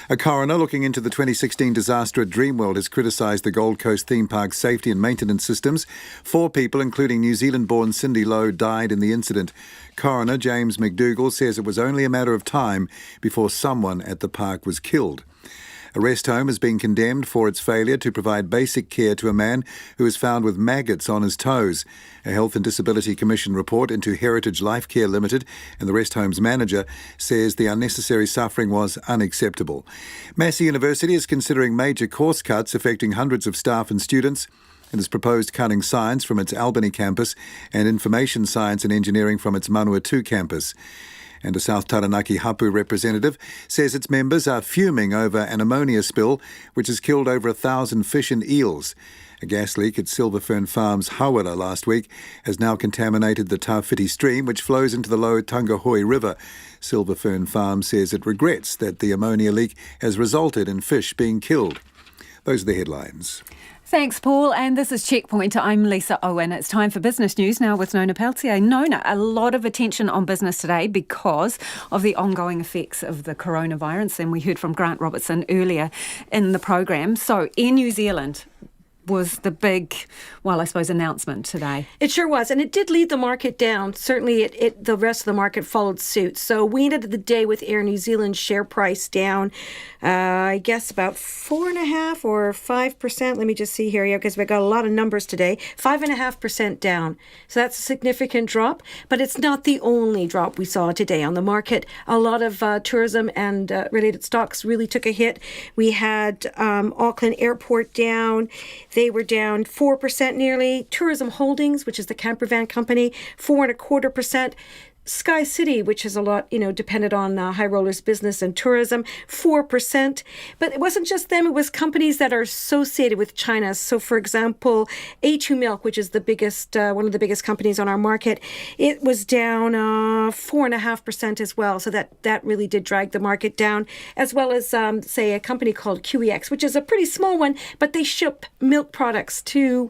A coroner looking into the 2016 disaster at Dreamworld has criticised the Gold Coast theme park's safety and maintenance systems. 4 people, including New Zealand-born Cindy Lowe, died in the incident. Coroner James McDougall says it was only a matter of time before someone at the park was killed. A rest home has been condemned for its failure to provide basic care to a man who was found with maggots on his toes. A Health and Disability Commission report into Heritage Life Care Limited and the rest home's manager says the unnecessary suffering was unacceptable. Massey University is considering major course cuts affecting hundreds of staff and students and has proposed cutting science from its Albany campus and information science and engineering from its Manawatu campus. And a South Taranaki Hapu representative says its members are fuming over an ammonia spill which has killed over 1,000 fish and eels. A gas leak at Silver Fern Farms Hawera last week has now contaminated the Tawhiti stream which flows into the low Tangahoi River. Silver Fern Farms says it regrets that the ammonia leak has resulted in fish being killed. Those are the headlines. Thanks, Paul. And this is Checkpoint. I'm Lisa Owen. It's time for business news now with Nona Peltier. Nona, a lot of attention on business today because of the ongoing effects of the coronavirus. And we heard from Grant Robertson earlier in the program. So Air New Zealand was the big, well, I suppose, announcement today. It sure was, and it did lead the market down. Certainly, the rest of the market followed suit. So we ended the day with Air New Zealand's share price down, I guess about 4.5% or 5%. Let me just see here, because we got a lot of numbers today. 5.5% down. So that's a significant drop, but it's not the only drop we saw today on the market. A lot of tourism and related stocks really took a hit. We had Auckland Airport down. They were down 4% nearly. Tourism Holdings, which is the camper van company, 4.25%. Sky City, which is a lot, dependent on High Rollers business and tourism, 4%. But it wasn't just them. It was companies that are associated with China. So, for example, A2 Milk, which is the biggest, one of the biggest companies on our market, it was down 4.5% as well. So that really did drag the market down, as well as, say, a company called QEX, which is a pretty small one, but they ship milk products to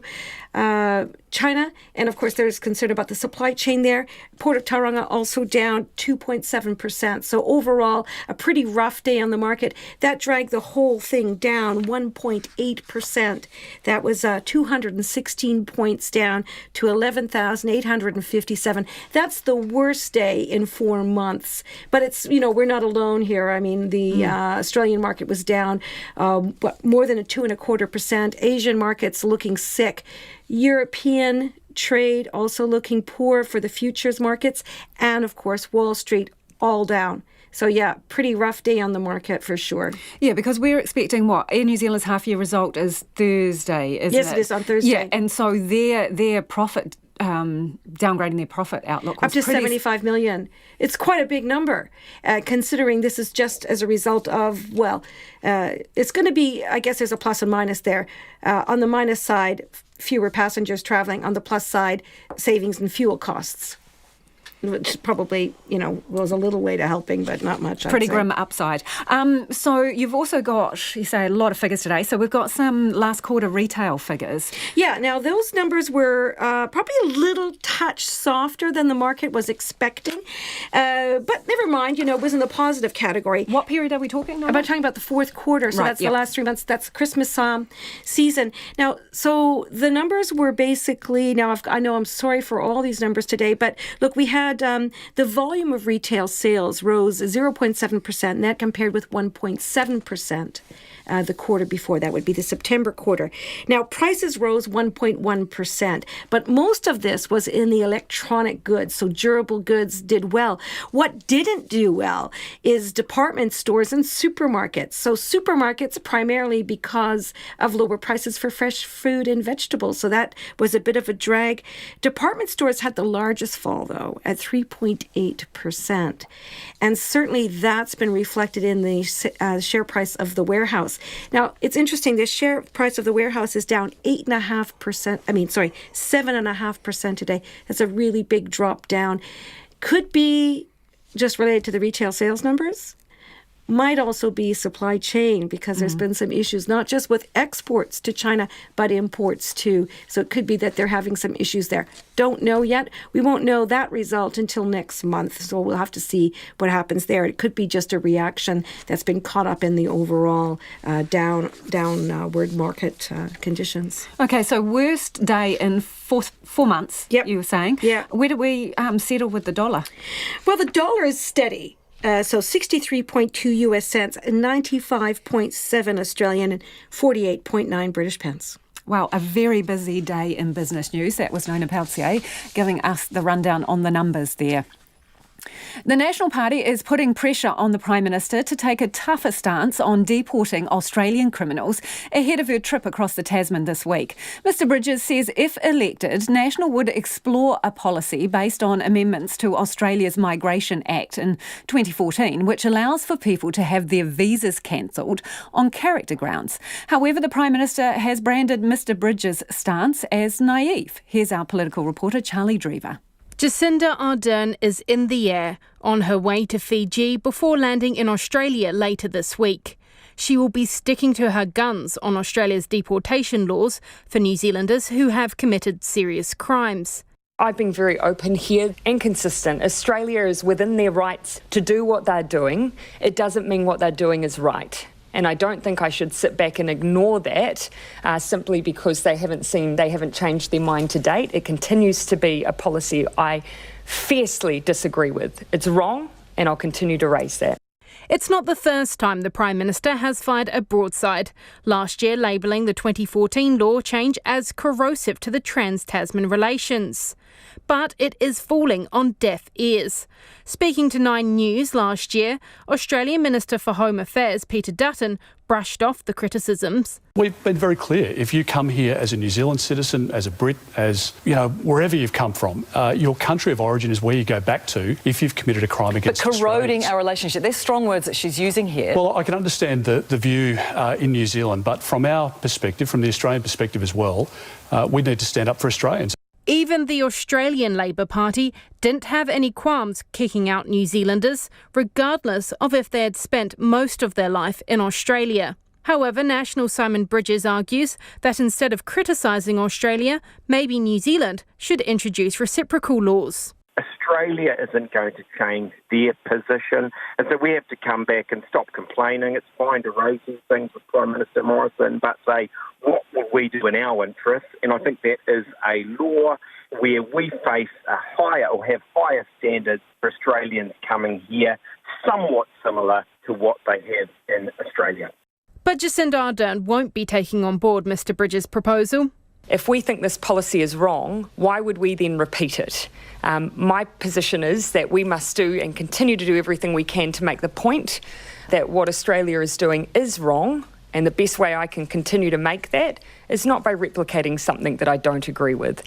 China, and of course there's concern about the supply chain there. Port of Tauranga also down 2.7%. So overall, a pretty rough day on the market. That dragged the whole thing down 1.8%. That was 216 points down to 11,857. That's the worst day in 4 months. But it's, we're not alone here. I mean, the Australian market was down more than a 2.25%. Asian markets looking sick. European trade also looking poor for the futures markets, and of course Wall Street all down. So yeah, pretty rough day on the market for sure. Yeah, because we're expecting Air New Zealand's half-year result is Thursday, isn't it? Yes, it is on Thursday. Yeah, and so their profit, downgrading their profit outlook was up to 75 million. It's quite a big number, considering this is just as a result of, it's going to be, I guess there's a plus and minus there. On the minus side, fewer passengers traveling. On the plus side, savings in fuel costs, which probably, was a little way to helping, but not much. Pretty grim upside. So you've also got, you say, a lot of figures today. So we've got some last quarter retail figures. Yeah, now those numbers were probably a little touch softer than the market was expecting. But never mind, it was in the positive category. What period are we talking about? I'm talking about the fourth quarter. So that's the last 3 months. That's Christmas season. Now, so the numbers were basically, I know I'm sorry for all these numbers today, but look, we had the volume of retail sales rose 0.7%, and that compared with 1.7% the quarter before. That would be the September quarter. Now, prices rose 1.1%, but most of this was in the electronic goods, so durable goods did well. What didn't do well is department stores and supermarkets. So supermarkets primarily because of lower prices for fresh fruit and vegetables, so that was a bit of a drag. Department stores had the largest fall, though, at 3.8%, and certainly that's been reflected in the share price of the warehouse. Now, it's interesting, the share price of the warehouse is down 7.5% today. That's a really big drop down. Could be just related to the retail sales numbers. Might also be supply chain, because there's been some issues, not just with exports to China, but imports too. So it could be that they're having some issues there. Don't know yet. We won't know that result until next month. So we'll have to see what happens there. It could be just a reaction that's been caught up in the overall downward market conditions. Okay, so worst day in 4 months, you were saying. Yeah. Where do we settle with the dollar? Well, the dollar is steady. So 63.2 US cents, 95.7 Australian, and 48.9 British pence. Wow, a very busy day in business news. That was Nona Peltier giving us the rundown on the numbers there. The National Party is putting pressure on the Prime Minister to take a tougher stance on deporting Australian criminals ahead of her trip across the Tasman this week. Mr Bridges says if elected, National would explore a policy based on amendments to Australia's Migration Act in 2014, which allows for people to have their visas cancelled on character grounds. However, the Prime Minister has branded Mr Bridges' stance as naive. Here's our political reporter, Charlie Drever. Jacinda Ardern is in the air on her way to Fiji before landing in Australia later this week. She will be sticking to her guns on Australia's deportation laws for New Zealanders who have committed serious crimes. I've been very open here and consistent. Australia is within their rights to do what they're doing. It doesn't mean what they're doing is right. And I don't think I should sit back and ignore that simply because they haven't changed their mind to date. It continues to be a policy I fiercely disagree with. It's wrong, and I'll continue to raise that. It's not the first time the Prime Minister has fired a broadside, last year labelling the 2014 law change as corrosive to the Trans-Tasman relations. But it is falling on deaf ears. Speaking to 9 News last year, Australian Minister for Home Affairs Peter Dutton brushed off the criticisms. We've been very clear. If you come here as a New Zealand citizen, as a Brit, as, wherever you've come from, your country of origin is where you go back to if you've committed a crime against But corroding Australians. our relationship. There's strong words that she's using here. Well, I can understand the view in New Zealand, but from our perspective, from the Australian perspective as well, we need to stand up for Australians. Even the Australian Labor Party didn't have any qualms kicking out New Zealanders, regardless of if they had spent most of their life in Australia. However, National Simon Bridges argues that instead of criticising Australia, maybe New Zealand should introduce reciprocal laws. Australia isn't going to change their position, and so we have to come back and stop complaining. It's fine to raise these things with Prime Minister Morrison, but say, what will we do in our interests? And I think that is a law where we face a higher or have higher standards for Australians coming here, somewhat similar to what they have in Australia. But Jacinda Ardern won't be taking on board Mr Bridges' proposal. If we think this policy is wrong, why would we then repeat it? My position is that we must do and continue to do everything we can to make the point that what Australia is doing is wrong, and the best way I can continue to make that is not by replicating something that I don't agree with.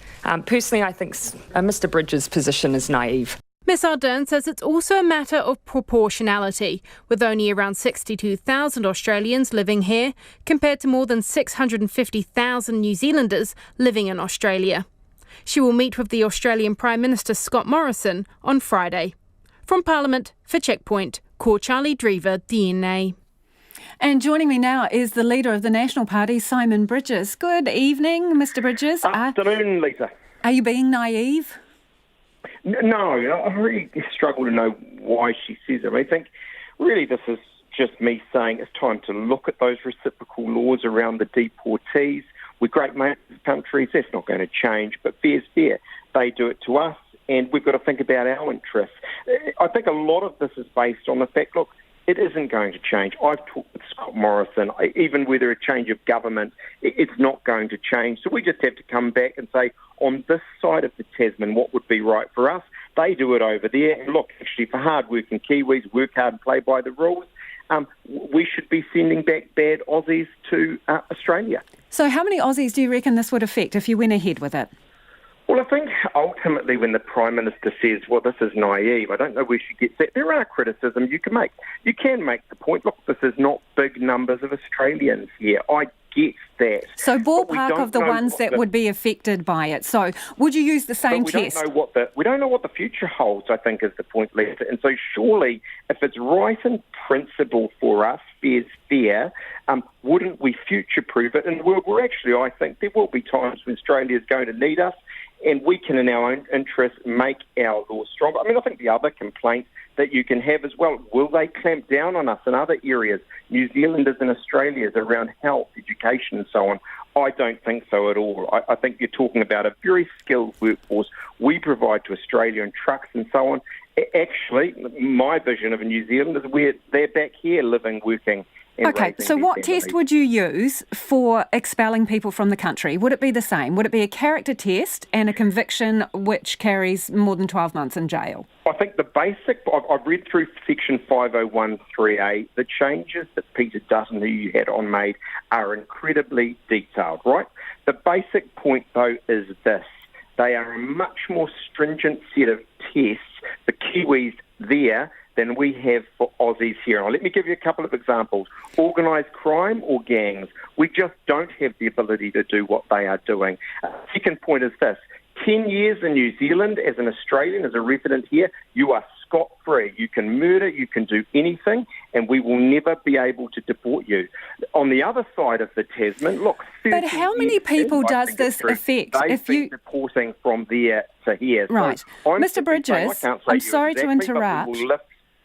Personally, I think Mr Bridges' position is naive. Ms Ardern says it's also a matter of proportionality, with only around 62,000 Australians living here, compared to more than 650,000 New Zealanders living in Australia. She will meet with the Australian Prime Minister Scott Morrison on Friday. From Parliament, for Checkpoint, call Charlie Drever, DNA. And joining me now is the leader of the National Party, Simon Bridges. Good evening, Mr Bridges. Afternoon, Lisa. Are you being naive? No, I really struggle to know why she says it. I think really this is just me saying it's time to look at those reciprocal laws around the deportees. We're great mates with countries, that's not going to change, but fair's fair. They do it to us, and we've got to think about our interests. I think a lot of this is based on the fact, look, it isn't going to change. I've talked with Scott Morrison, even whether a change of government, it's not going to change. So we just have to come back and say, on this side of the Tasman, what would be right for us? They do it over there. And look, actually, for hard-working Kiwis, work hard and play by the rules, we should be sending back bad Aussies to Australia. So how many Aussies do you reckon this would affect if you went ahead with it? Well, I think ultimately when the Prime Minister says, well, this is naive, I don't know where she gets that. There are criticisms you can make. You can make the point, look, this is not big numbers of Australians here. I get that. So ballpark of the ones that would be affected by it. So would you use the same test? We don't know what the future holds, I think, is the point, Lisa. And so surely, if it's right in principle for us, fair's fair, wouldn't we future-proof it in the world where actually I think there will be times when Australia is going to need us, and we can, in our own interest, make our laws stronger. I mean, I think the other complaint that you can have as well, will they clamp down on us in other areas, New Zealanders and Australians, around health, education and so on? I don't think so at all. I think you're talking about a very skilled workforce we provide to Australia in trucks and so on. Actually, my vision of New Zealand is where they're back here living, working. Okay, so what test would you use for expelling people from the country? Would it be the same? Would it be a character test and a conviction which carries more than 12 months in jail? I think the basic, I've read through Section 501(3)(a). The changes that Peter Dutton, who you had on, made are incredibly detailed, right? The basic point, though, is this. They are a much more stringent set of tests for Kiwis there than we have for Aussies here. Now, let me give you a couple of examples. Organised crime or gangs. We just don't have the ability to do what they are doing. Second point is this. 10 years in New Zealand as an Australian, as a resident here, you are scot-free. You can murder, you can do anything, and we will never be able to deport you. On the other side of the Tasman, look... But how many people does this affect? They've been deporting from there to here. Right. So Mr Bridges, I'm sorry to interrupt. But we will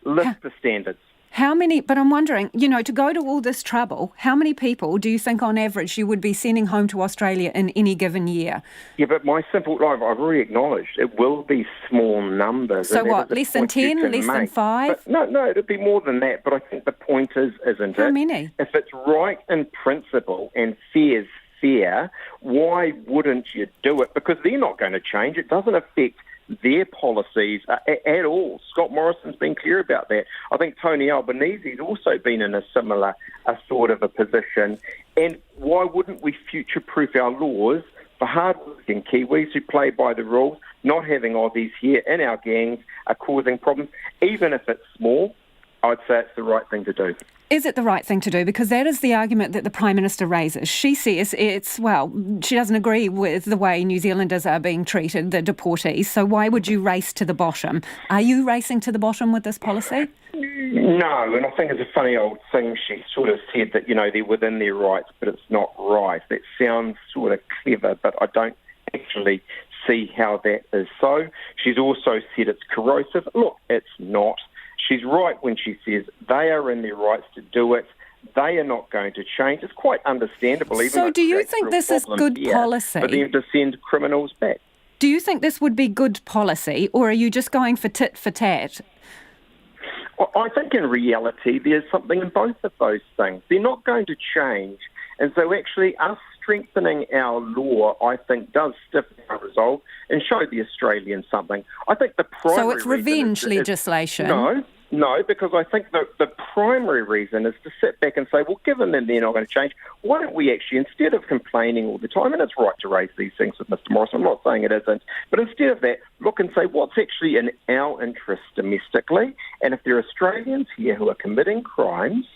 lift the standards. How many, but I'm wondering, to go to all this trouble, how many people do you think on average you would be sending home to Australia in any given year? Yeah, but I've already acknowledged it will be small numbers. So what, less than 10, less than 5? But no, it'll be more than that. But I think the point isn't it? How many? If it's right in principle and fair's fair, why wouldn't you do it? Because they're not going to change. It doesn't affect their policies at all. Scott Morrison's been clear about that. I think Tony Albanese's also been in a similar sort of a position. And why wouldn't we future-proof our laws for hard-working Kiwis who play by the rules, not having Aussies here in our gangs are causing problems? Even if it's small, I'd say it's the right thing to do. Is it the right thing to do? Because that is the argument that the Prime Minister raises. She says she doesn't agree with the way New Zealanders are being treated, the deportees, so why would you race to the bottom? Are you racing to the bottom with this policy? No, and I think it's a funny old thing. She sort of said that, they're within their rights, but it's not right. That sounds sort of clever, but I don't actually see how that is so. She's also said it's corrosive. Look, it's not. She's right when she says they are in their rights to do it. They are not going to change. It's quite understandable. So do you think this is good policy? For them to send criminals back. Do you think this would be good policy, or are you just going for tit for tat? I think in reality there's something in both of those things. They're not going to change. And so actually us strengthening our law, I think, does stiffen our resolve and show the Australians something. I think the primary So it's revenge legislation? No, because I think the primary reason is to sit back and say, well, given that they're not going to change, why don't we actually, instead of complaining all the time, and it's right to raise these things with Mr Morrison, I'm not saying it isn't, but instead of that, look and say, what's actually in our interest domestically? And if there are Australians here who are committing crimes,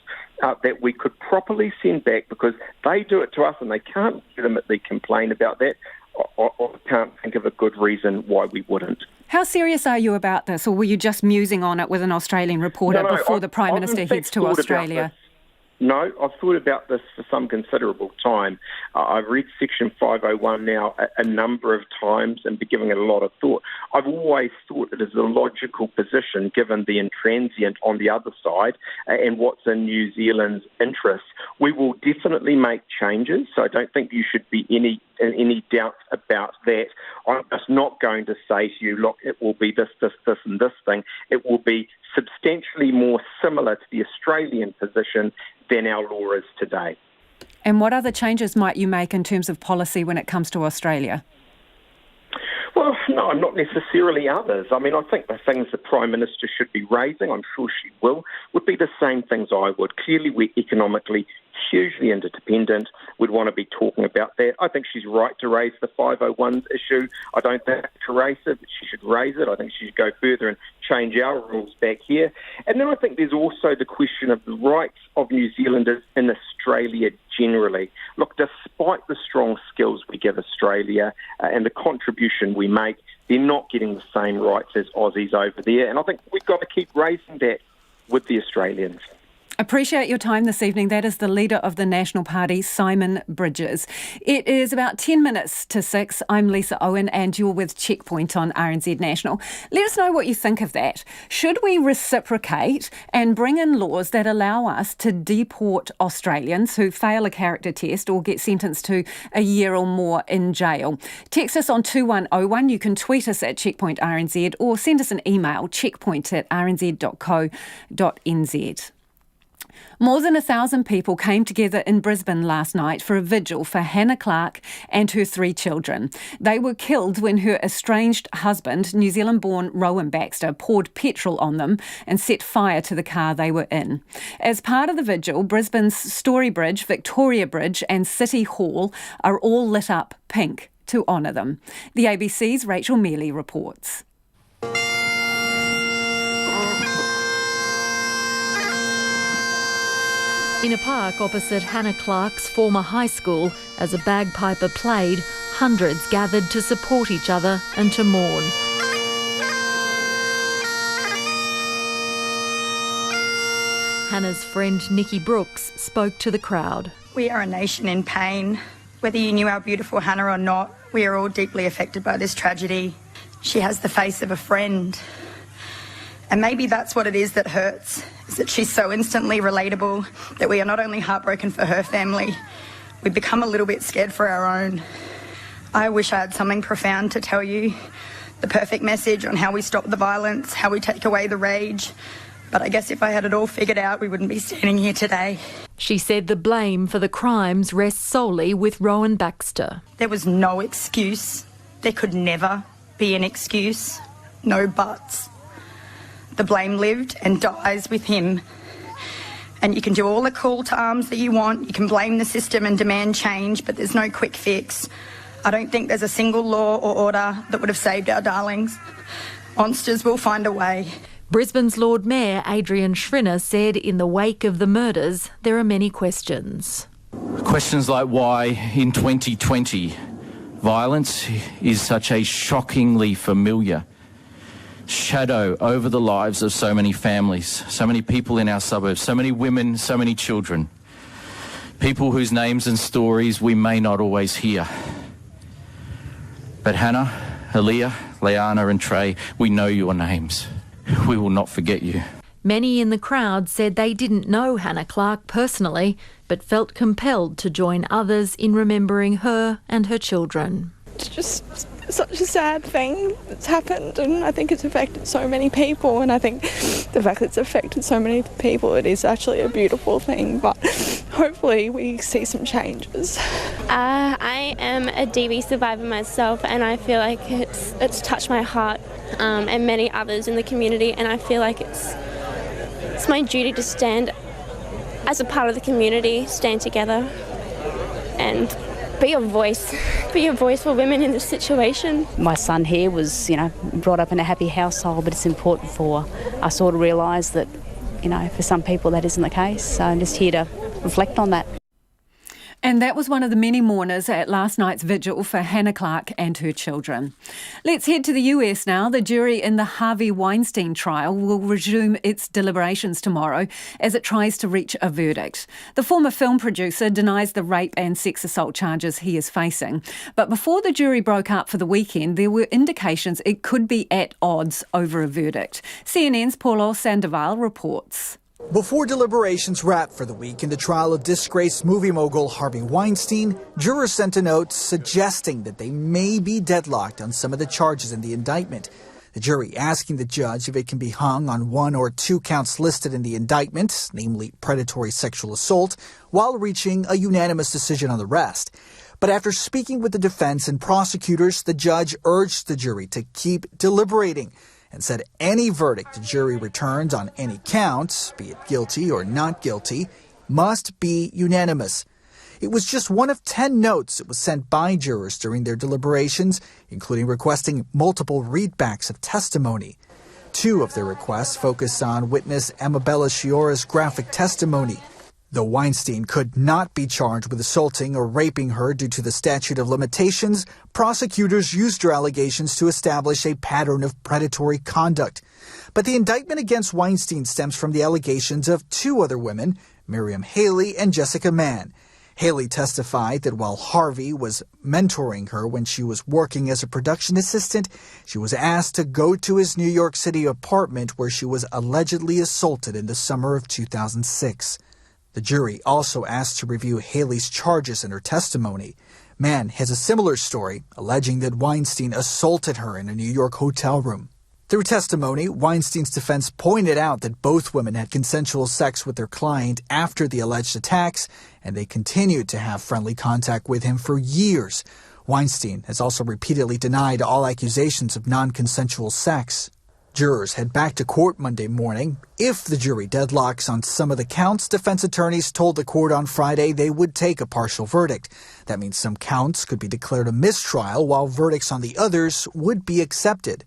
that we could properly send back because they do it to us and they can't legitimately complain about that, I can't think of a good reason why we wouldn't. How serious are you about this, or were you just musing on it with an Australian reporter before the Prime Minister heads to Australia? No, I've thought about this for some considerable time. I've read Section 501 now a number of times and been giving it a lot of thought. I've always thought it is a logical position given the intransient on the other side and what's in New Zealand's interests. We will definitely make changes, so I don't think you should be any doubt about that. I'm just not going to say to you, look, it will be this, and this thing. It will be substantially more similar to the Australian position than our law is today. And what other changes might you make in terms of policy when it comes to Australia? Well, no, not necessarily others. I mean, I think the things the Prime Minister should be raising, I'm sure she will, would be the same things I would. Clearly, we're economically hugely interdependent. We'd want to be talking about that. I think she's right to raise the 501s issue. I don't think it's corrosive. She should raise it. I think she should go further and change our rules back here. And then I think there's also the question of the rights of New Zealanders in Australia generally. Look, despite the strong skills we give Australia and the contribution we make, they're not getting the same rights as Aussies over there. And I think we've got to keep raising that with the Australians. Appreciate your time this evening. That is the leader of the National Party, Simon Bridges. It is about 10 minutes to 6. I'm Lisa Owen and you're with Checkpoint on RNZ National. Let us know what you think of that. Should we reciprocate and bring in laws that allow us to deport Australians who fail a character test or get sentenced to a year or more in jail? Text us on 2101. You can tweet us at Checkpoint RNZ or send us an email, checkpoint@rnz.co.nz. More than 1,000 people came together in Brisbane last night for a vigil for Hannah Clark and her 3 children. They were killed when her estranged husband, New Zealand-born Rowan Baxter, poured petrol on them and set fire to the car they were in. As part of the vigil, Brisbane's Story Bridge, Victoria Bridge and City Hall are all lit up pink to honour them. The ABC's Rachel Mealy reports. In a park opposite Hannah Clark's former high school, as a bagpiper played, hundreds gathered to support each other and to mourn. Hannah's friend Nikki Brooks spoke to the crowd. We are a nation in pain. Whether you knew our beautiful Hannah or not, we are all deeply affected by this tragedy. She has the face of a friend. And maybe that's what it is that hurts, is that she's so instantly relatable that we are not only heartbroken for her family, we become a little bit scared for our own. I wish I had something profound to tell you, the perfect message on how we stop the violence, how we take away the rage. But I guess if I had it all figured out, we wouldn't be standing here today. She said the blame for the crimes rests solely with Rowan Baxter. There was no excuse. There could never be an excuse. No buts. The blame lived and dies with him. And you can do all the call to arms that you want. You can blame the system and demand change, but there's no quick fix. I don't think there's a single law or order that would have saved our darlings. Monsters will find a way. Brisbane's Lord Mayor Adrian Schrinner said in the wake of the murders, there are many questions. Questions like why in 2020 violence is such a shockingly familiar shadow over the lives of so many families, so many people in our suburbs, so many women, so many children, people whose names and stories we may not always hear. But Hannah, Aaliyah, Leanna and Trey, we know your names. We will not forget you. Many in the crowd said they didn't know Hannah Clark personally, but felt compelled to join others in remembering her and her children. It's just such a sad thing that's happened, and I think it's affected so many people, and I think the fact that it's affected so many people, it is actually a beautiful thing, but hopefully we see some changes. I am a DV survivor myself, and I feel like it's touched my heart and many others in the community, and I feel like it's my duty to stand as a part of the community, stand together and be a voice for women in this situation. My son here was, brought up in a happy household, but it's important for us all to realise that, for some people that isn't the case. So I'm just here to reflect on that. And that was one of the many mourners at last night's vigil for Hannah Clark and her children. Let's head to the US now. The jury in the Harvey Weinstein trial will resume its deliberations tomorrow as it tries to reach a verdict. The former film producer denies the rape and sex assault charges he is facing. But before the jury broke up for the weekend, there were indications it could be at odds over a verdict. CNN's Paulo Sandoval reports. Before deliberations wrapped for the week in the trial of disgraced movie mogul Harvey Weinstein, jurors sent a note suggesting that they may be deadlocked on some of the charges in the indictment. The jury asking the judge if it can be hung on 1 or 2 counts listed in the indictment, namely predatory sexual assault, while reaching a unanimous decision on the rest. But after speaking with the defense and prosecutors, the judge urged the jury to keep deliberating and said any verdict the jury returns on any count, be it guilty or not guilty, must be unanimous. It was just one of 10 notes that was sent by jurors during their deliberations, including requesting multiple readbacks of testimony. 2 of their requests focused on witness Amabella Shiora's graphic testimony. Though Weinstein could not be charged with assaulting or raping her due to the statute of limitations, prosecutors used her allegations to establish a pattern of predatory conduct. But the indictment against Weinstein stems from the allegations of two other women, Miriam Haley and Jessica Mann. Haley testified that while Harvey was mentoring her when she was working as a production assistant, she was asked to go to his New York City apartment where she was allegedly assaulted in the summer of 2006. The jury also asked to review Haley's charges in her testimony. Mann has a similar story, alleging that Weinstein assaulted her in a New York hotel room. Through testimony, Weinstein's defense pointed out that both women had consensual sex with their client after the alleged attacks, and they continued to have friendly contact with him for years. Weinstein has also repeatedly denied all accusations of non-consensual sex. Jurors head back to court Monday morning. If the jury deadlocks on some of the counts, defense attorneys told the court on Friday they would take a partial verdict. That means some counts could be declared a mistrial, while verdicts on the others would be accepted.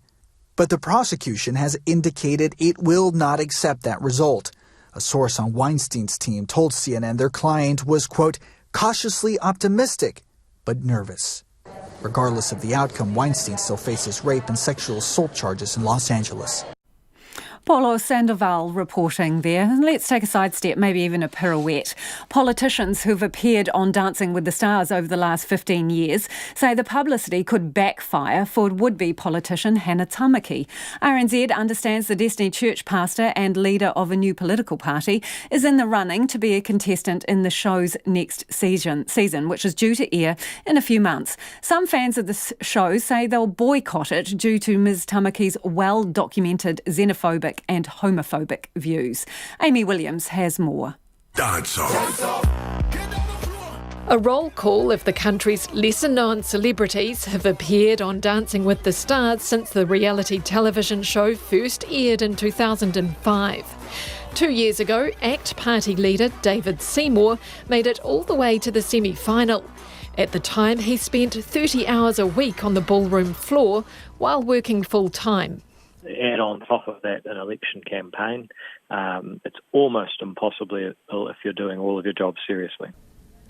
But the prosecution has indicated it will not accept that result. A source on Weinstein's team told CNN their client was, quote, cautiously optimistic, but nervous. Regardless of the outcome, Weinstein still faces rape and sexual assault charges in Los Angeles. Paulo Sandoval reporting there. Let's take a sidestep, maybe even a pirouette. Politicians who've appeared on Dancing with the Stars over the last 15 years say the publicity could backfire for would-be politician Hannah Tamaki. RNZ understands the Destiny Church pastor and leader of a new political party is in the running to be a contestant in the show's next season, which is due to air in a few months. Some fans of the show say they'll boycott it due to Ms Tamaki's well-documented xenophobic and homophobic views. Amy Williams has more. Dance off. A roll call of the country's lesser-known celebrities have appeared on Dancing with the Stars since the reality television show first aired in 2005. 2 years ago, ACT Party leader David Seymour made it all the way to the semi-final. At the time, he spent 30 hours a week on the ballroom floor while working full-time. Add on top of that an election campaign, it's almost impossible if you're doing all of your job seriously.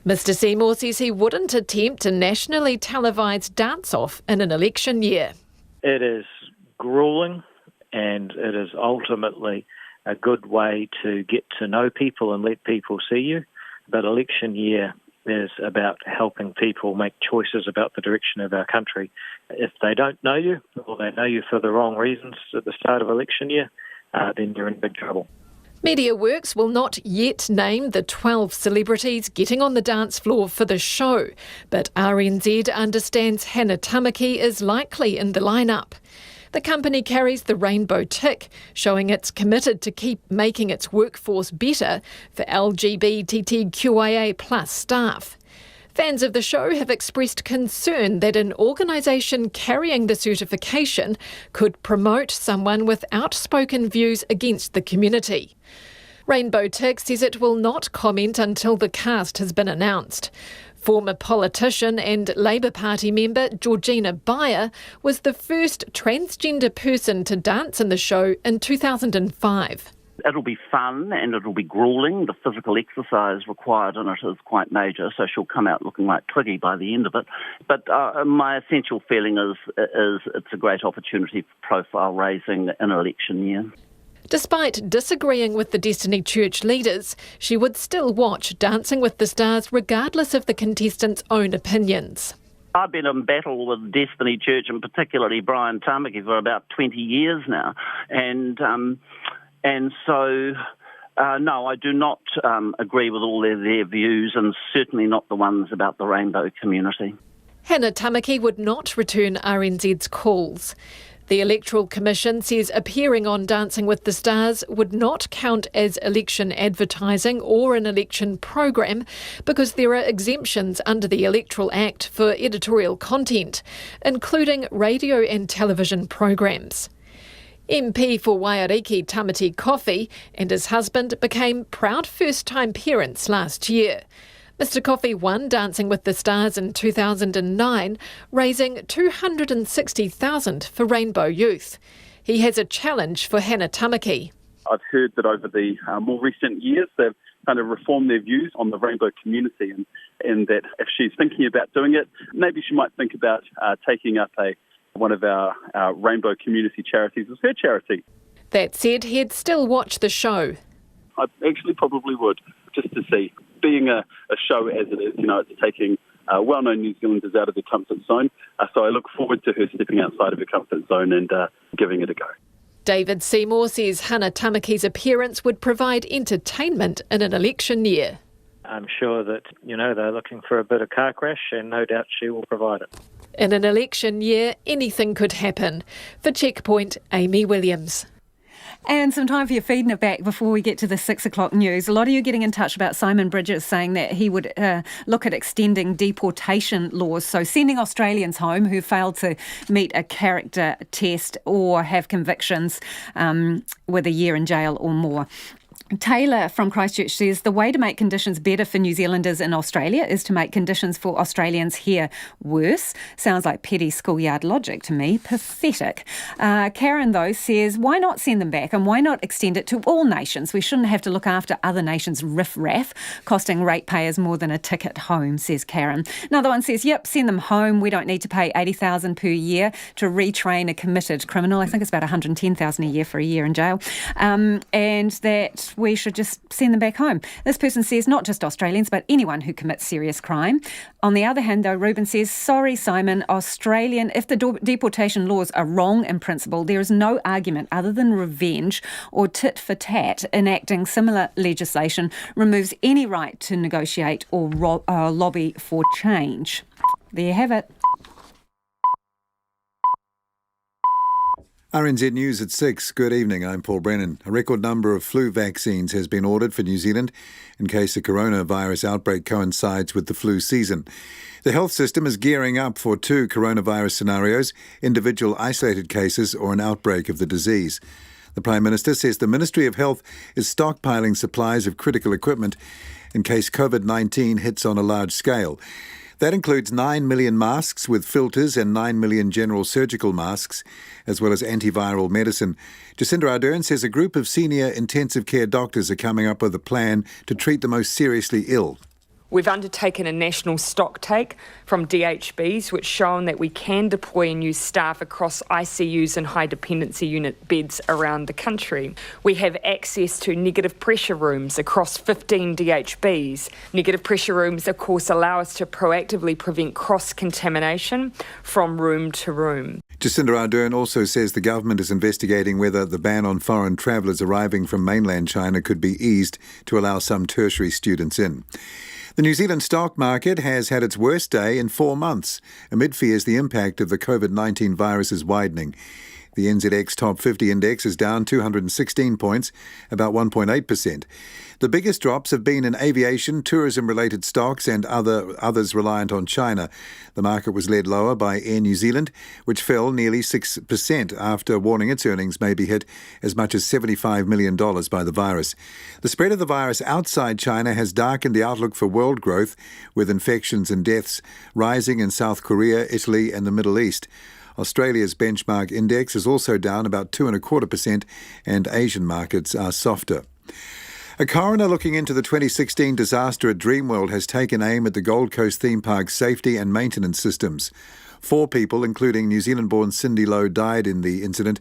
Mr Seymour says he wouldn't attempt a nationally televised dance-off in an election year. It is gruelling, and it is ultimately a good way to get to know people and let people see you. But election year is about helping people make choices about the direction of our country. If they don't know you, or they know you for the wrong reasons at the start of election year, then you're in big trouble. MediaWorks will not yet name the 12 celebrities getting on the dance floor for the show, but RNZ understands Hannah Tamaki is likely in the lineup. The company carries the rainbow tick, showing it's committed to keep making its workforce better for LGBTQIA+ staff. Fans of the show have expressed concern that an organisation carrying the certification could promote someone with outspoken views against the community. Rainbow Tick says it will not comment until the cast has been announced. Former politician and Labour Party member Georgina Beyer was the first transgender person to dance in the show in 2005. It'll be fun and it'll be gruelling. The physical exercise required in it is quite major, so she'll come out looking like Twiggy by the end of it. But my essential feeling is it's a great opportunity for profile raising in an election year. Despite disagreeing with the Destiny Church leaders, she would still watch Dancing with the Stars regardless of the contestants' own opinions. I've been in battle with Destiny Church and particularly Brian Tamaki for about 20 years now. And so, no, I do not agree with all their views, and certainly not the ones about the rainbow community. Hannah Tamaki would not return RNZ's calls. The Electoral Commission says appearing on Dancing with the Stars would not count as election advertising or an election program because there are exemptions under the Electoral Act for editorial content, including radio and television programs. MP for Waiariki Tamati Coffey and his husband became proud first-time parents last year. Mr Coffey won Dancing with the Stars in 2009, raising $260,000 for Rainbow Youth. He has a challenge for Hannah Tamaki. I've heard that over the more recent years, they've kind of reform their views on the rainbow community, and that if she's thinking about doing it, maybe she might think about taking up one of our rainbow community charities as her charity. That said, he'd still watch the show. I actually probably would, just to see. Being a show as it is, it's taking well-known New Zealanders out of their comfort zone. So I look forward to her stepping outside of her comfort zone and giving it a go. David Seymour says Hannah Tamaki's appearance would provide entertainment in an election year. I'm sure that, they're looking for a bit of car crash, and no doubt she will provide it. In an election year, anything could happen. For Checkpoint, Amy Williams. And some time for your feeding it back before we get to the 6 o'clock news. A lot of you getting in touch about Simon Bridges saying that he would look at extending deportation laws, so sending Australians home who failed to meet a character test or have convictions with a year in jail or more. Taylor from Christchurch says the way to make conditions better for New Zealanders in Australia is to make conditions for Australians here worse. Sounds like petty schoolyard logic to me. Pathetic. Karen, though, says why not send them back and why not extend it to all nations? We shouldn't have to look after other nations' riff-raff, costing ratepayers more than a ticket home, says Karen. Another one says, yep, send them home. We don't need to pay $80,000 per year to retrain a committed criminal. I think it's about $110,000 a year for a year in jail. And that we should just send them back home. This person says not just Australians, but anyone who commits serious crime. On the other hand, though, Ruben says, sorry, Simon, if the deportation laws are wrong in principle, there is no argument other than revenge or tit for tat. Enacting similar legislation removes any right to negotiate or lobby for change. There you have it. RNZ News at 6. Good evening, I'm Paul Brennan. A record number of flu vaccines has been ordered for New Zealand in case the coronavirus outbreak coincides with the flu season. The health system is gearing up for 2 coronavirus scenarios, individual isolated cases or an outbreak of the disease. The Prime Minister says the Ministry of Health is stockpiling supplies of critical equipment in case COVID-19 hits on a large scale. That includes 9 million masks with filters and 9 million general surgical masks, as well as antiviral medicine. Jacinda Ardern says a group of senior intensive care doctors are coming up with a plan to treat the most seriously ill. We've undertaken a national stock take from DHBs, which shown that we can deploy and use staff across ICUs and high dependency unit beds around the country. We have access to negative pressure rooms across 15 DHBs. Negative pressure rooms, of course, allow us to proactively prevent cross-contamination from room to room. Jacinda Ardern also says the government is investigating whether the ban on foreign travellers arriving from mainland China could be eased to allow some tertiary students in. The New Zealand stock market has had its worst day in 4 months, amid fears the impact of the COVID-19 virus is widening. The NZX Top 50 Index is down 216 points, about 1.8%. The biggest drops have been in aviation, tourism-related stocks and others reliant on China. The market was led lower by Air New Zealand, which fell nearly 6% after warning its earnings may be hit as much as $75 million by the virus. The spread of the virus outside China has darkened the outlook for world growth, with infections and deaths rising in South Korea, Italy and the Middle East. Australia's benchmark index is also down about 2.25%, and Asian markets are softer. A coroner looking into the 2016 disaster at Dreamworld has taken aim at the Gold Coast theme park's safety and maintenance systems. 4 people, including New Zealand-born Cindy Lowe, died in the incident.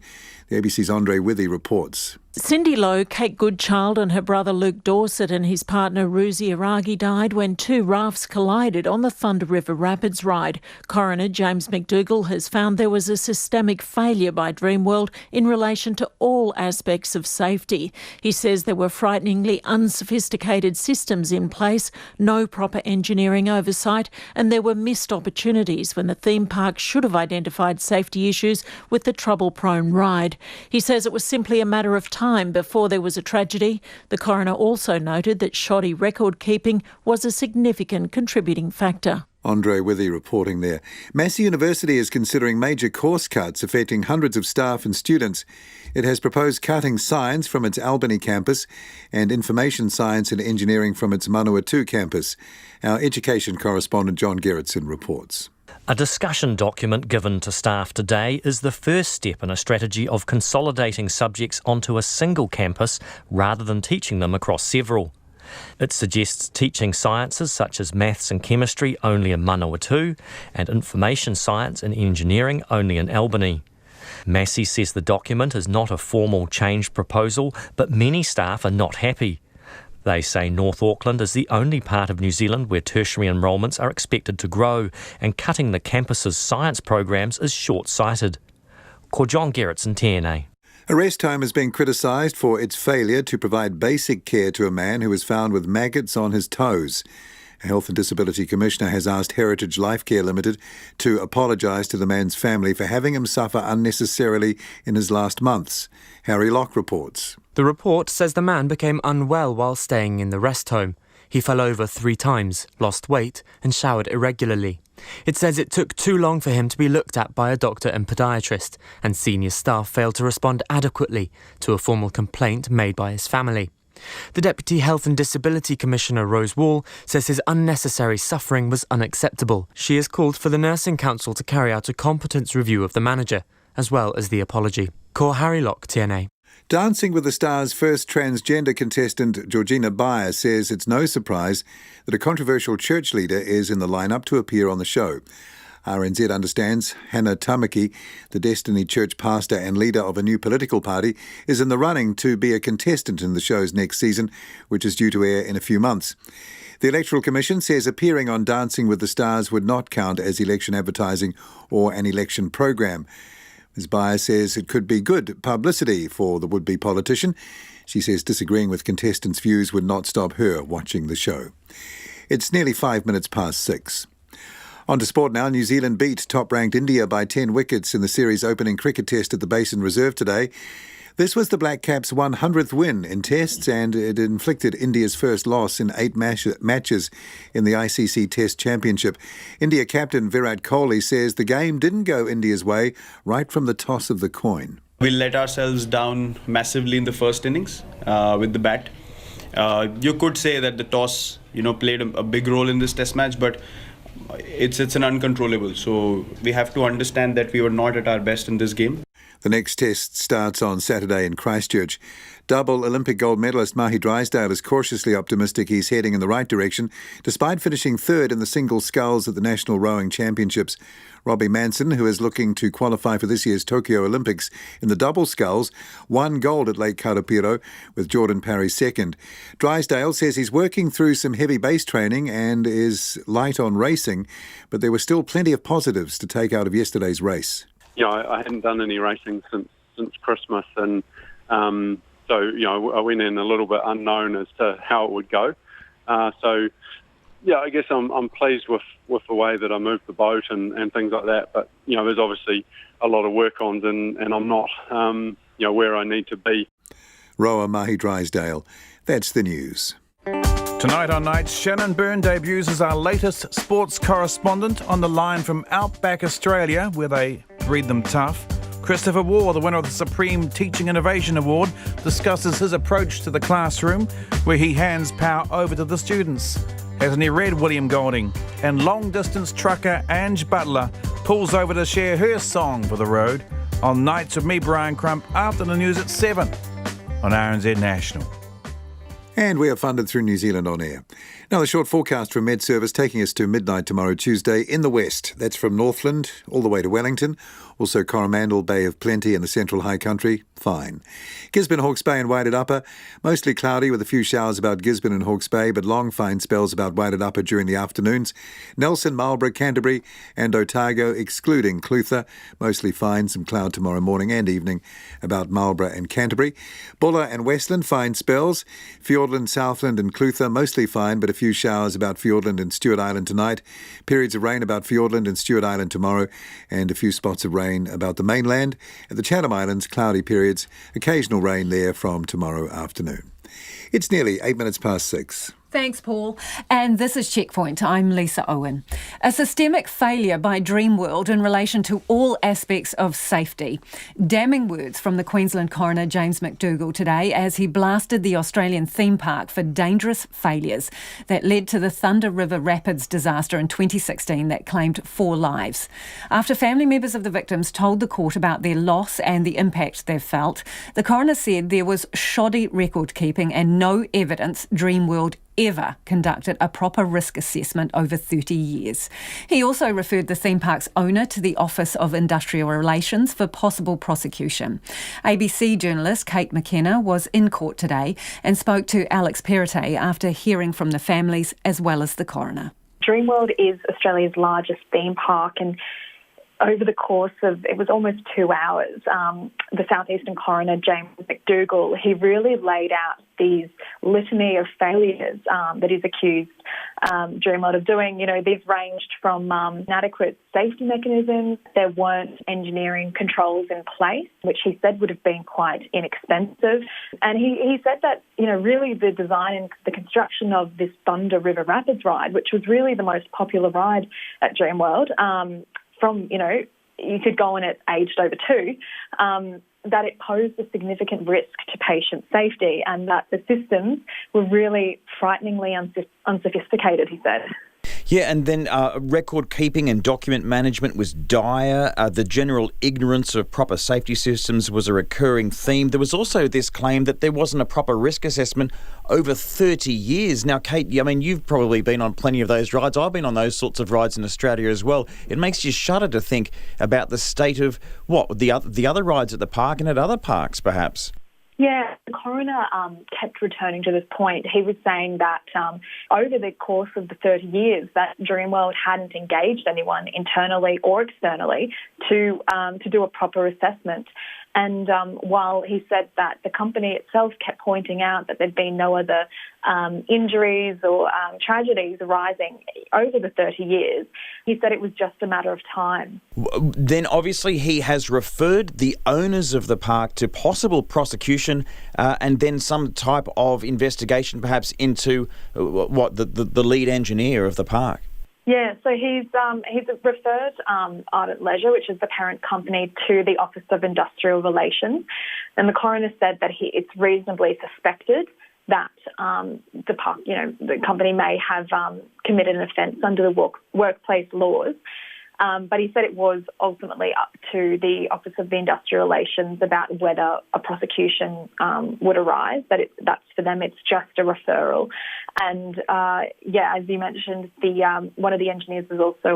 The ABC's Andre Withy reports. Cindy Lowe, Kate Goodchild and her brother Luke Dorset and his partner Ruzi Aragi died when 2 rafts collided on the Thunder River Rapids ride. Coroner James McDougall has found there was a systemic failure by Dreamworld in relation to all aspects of safety. He says there were frighteningly unsophisticated systems in place, no proper engineering oversight, and there were missed opportunities when the theme park should have identified safety issues with the trouble-prone ride. He says it was simply a matter of time before there was a tragedy. The coroner also noted that shoddy record keeping was a significant contributing factor. Andre Withy reporting there. Massey University is considering major course cuts affecting hundreds of staff and students. It has proposed cutting science from its Albany campus and information science and engineering from its Manawatu campus. Our education correspondent John Gerritsen reports. A discussion document given to staff today is the first step in a strategy of consolidating subjects onto a single campus rather than teaching them across several. It suggests teaching sciences such as maths and chemistry only in Manawatu and information science and engineering only in Albany. Massey says the document is not a formal change proposal, but many staff are not happy. They say North Auckland is the only part of New Zealand where tertiary enrolments are expected to grow, and cutting the campus's science programs is short-sighted. Ko John Gerritsen, TNA. A rest home is being criticised for its failure to provide basic care to a man who was found with maggots on his toes. A Health and Disability Commissioner has asked Heritage Life Care Limited to apologise to the man's family for having him suffer unnecessarily in his last months. Harry Locke reports. The report says the man became unwell while staying in the rest home. He fell over 3 times, lost weight and showered irregularly. It says it took too long for him to be looked at by a doctor and podiatrist, and senior staff failed to respond adequately to a formal complaint made by his family. The Deputy Health and Disability Commissioner, Rose Wall, says his unnecessary suffering was unacceptable. She has called for the Nursing Council to carry out a competence review of the manager, as well as the apology. Ko Harry Locke, TNA. Dancing with the Stars' first transgender contestant, Georgina Beyer, says it's no surprise that a controversial church leader is in the lineup to appear on the show. RNZ understands Hannah Tamaki, the Destiny Church pastor and leader of a new political party, is in the running to be a contestant in the show's next season, which is due to air in a few months. The Electoral Commission says appearing on Dancing with the Stars would not count as election advertising or an election program. Ms. Beyer says it could be good publicity for the would-be politician. She says disagreeing with contestants' views would not stop her watching the show. It's nearly 5 minutes past 6. On to sport now. New Zealand beat top-ranked India by 10 wickets in the series opening cricket test at the Basin Reserve today. This was the Black Caps' 100th win in tests, and it inflicted India's first loss in 8 matches in the ICC Test Championship. India captain Virat Kohli says the game didn't go India's way right from the toss of the coin. We let ourselves down massively in the first innings with the bat. You could say that the toss, played a big role in this test match, but it's an uncontrollable. So we have to understand that we were not at our best in this game. The next test starts on Saturday in Christchurch. Double Olympic gold medalist Mahi Drysdale is cautiously optimistic he's heading in the right direction, despite finishing third in the single sculls at the National Rowing Championships. Robbie Manson, who is looking to qualify for this year's Tokyo Olympics in the double sculls, won gold at Lake Karapiro, with Jordan Parry second. Drysdale says he's working through some heavy base training and is light on racing, but there were still plenty of positives to take out of yesterday's race. I hadn't done any racing since Christmas, and so I went in a little bit unknown as to how it would go. I guess I'm pleased with the way that I moved the boat and things like that. But there's obviously a lot of work on, and I'm not where I need to be. Rower Mahi Drysdale. That's the news. Tonight on Nights, Shannon Byrne debuts as our latest sports correspondent on the line from Outback, Australia, where they breed them tough. Christopher Waugh, the winner of the Supreme Teaching Innovation Award, discusses his approach to the classroom, where he hands power over to the students. Hasn't he read William Golding? And long-distance trucker Ange Butler pulls over to share her song for the road on Nights with me, Brian Crump, after the news at 7 on RNZ National. And we are funded through New Zealand On Air. Now the short forecast from Med Service taking us to midnight tomorrow, Tuesday, in the west. That's from Northland all the way to Wellington. Also Coromandel, Bay of Plenty and the Central High Country, fine. Gisborne, Hawke's Bay and Waited Upper, mostly cloudy with a few showers about Gisborne and Hawke's Bay, but long fine spells about Waited Upper during the afternoons. Nelson, Marlborough, Canterbury and Otago, excluding Clutha, mostly fine, some cloud tomorrow morning and evening about Marlborough and Canterbury. Buller and Westland, fine spells. Fiordland, Southland and Clutha, mostly fine, but a few showers about Fiordland and Stewart Island tonight. Periods of rain about Fiordland and Stewart Island tomorrow, and a few spots of rain about the mainland. At the Chatham Islands, cloudy periods, occasional rain there from tomorrow afternoon. It's nearly 8 minutes past 6. Thanks, Paul. And this is Checkpoint. I'm Lisa Owen. A systemic failure by Dreamworld in relation to all aspects of safety. Damning words from the Queensland coroner James McDougall today as he blasted the Australian theme park for dangerous failures that led to the Thunder River Rapids disaster in 2016 that claimed 4 lives. After family members of the victims told the court about their loss and the impact they've felt, the coroner said there was shoddy record keeping and no evidence Dreamworld ever conducted a proper risk assessment over 30 years. He also referred the theme park's owner to the Office of Industrial Relations for possible prosecution. ABC journalist Kate McKenna was in court today and spoke to Alex Perrottet after hearing from the families as well as the coroner. Dreamworld is Australia's largest theme park, and over the course of, it was almost 2 hours, the Southeastern coroner, James McDougall, he really laid out these litany of failures that he's accused Dreamworld of doing. You know, these ranged from inadequate safety mechanisms. There weren't engineering controls in place, which he said would have been quite inexpensive. And he said that, you know, really the design and the construction of this Thunder River Rapids ride, which was really the most popular ride at Dreamworld, from, you know, you could go on it aged over 2, that it posed a significant risk to patient safety and that the systems were really frighteningly unsophisticated, he said. Yeah, and then record keeping and document management was dire. The general ignorance of proper safety systems was a recurring theme. There was also this claim that there wasn't a proper risk assessment over 30 years. Now, Kate, I mean, you've probably been on plenty of those rides. I've been on those sorts of rides in Australia as well. It makes you shudder to think about the state of, the other rides at the park and at other parks, perhaps. Yeah, the coroner kept returning to this point. He was saying that over the course of the 30 years that Dreamworld hadn't engaged anyone internally or externally to do a proper assessment. And while he said that the company itself kept pointing out that there'd been no other injuries or tragedies arising over the 30 years, he said it was just a matter of time. Then obviously he has referred the owners of the park to possible prosecution and then some type of investigation perhaps into the lead engineer of the park. Yeah, so he's referred Ardent Leisure, which is the parent company, to the Office of Industrial Relations, and the coroner said that it's reasonably suspected that the park, you know, the company may have committed an offence under the workplace laws. But he said it was ultimately up to the Office of the Industrial Relations about whether a prosecution would arise. That's for them, it's just a referral. And as you mentioned, one of the engineers was also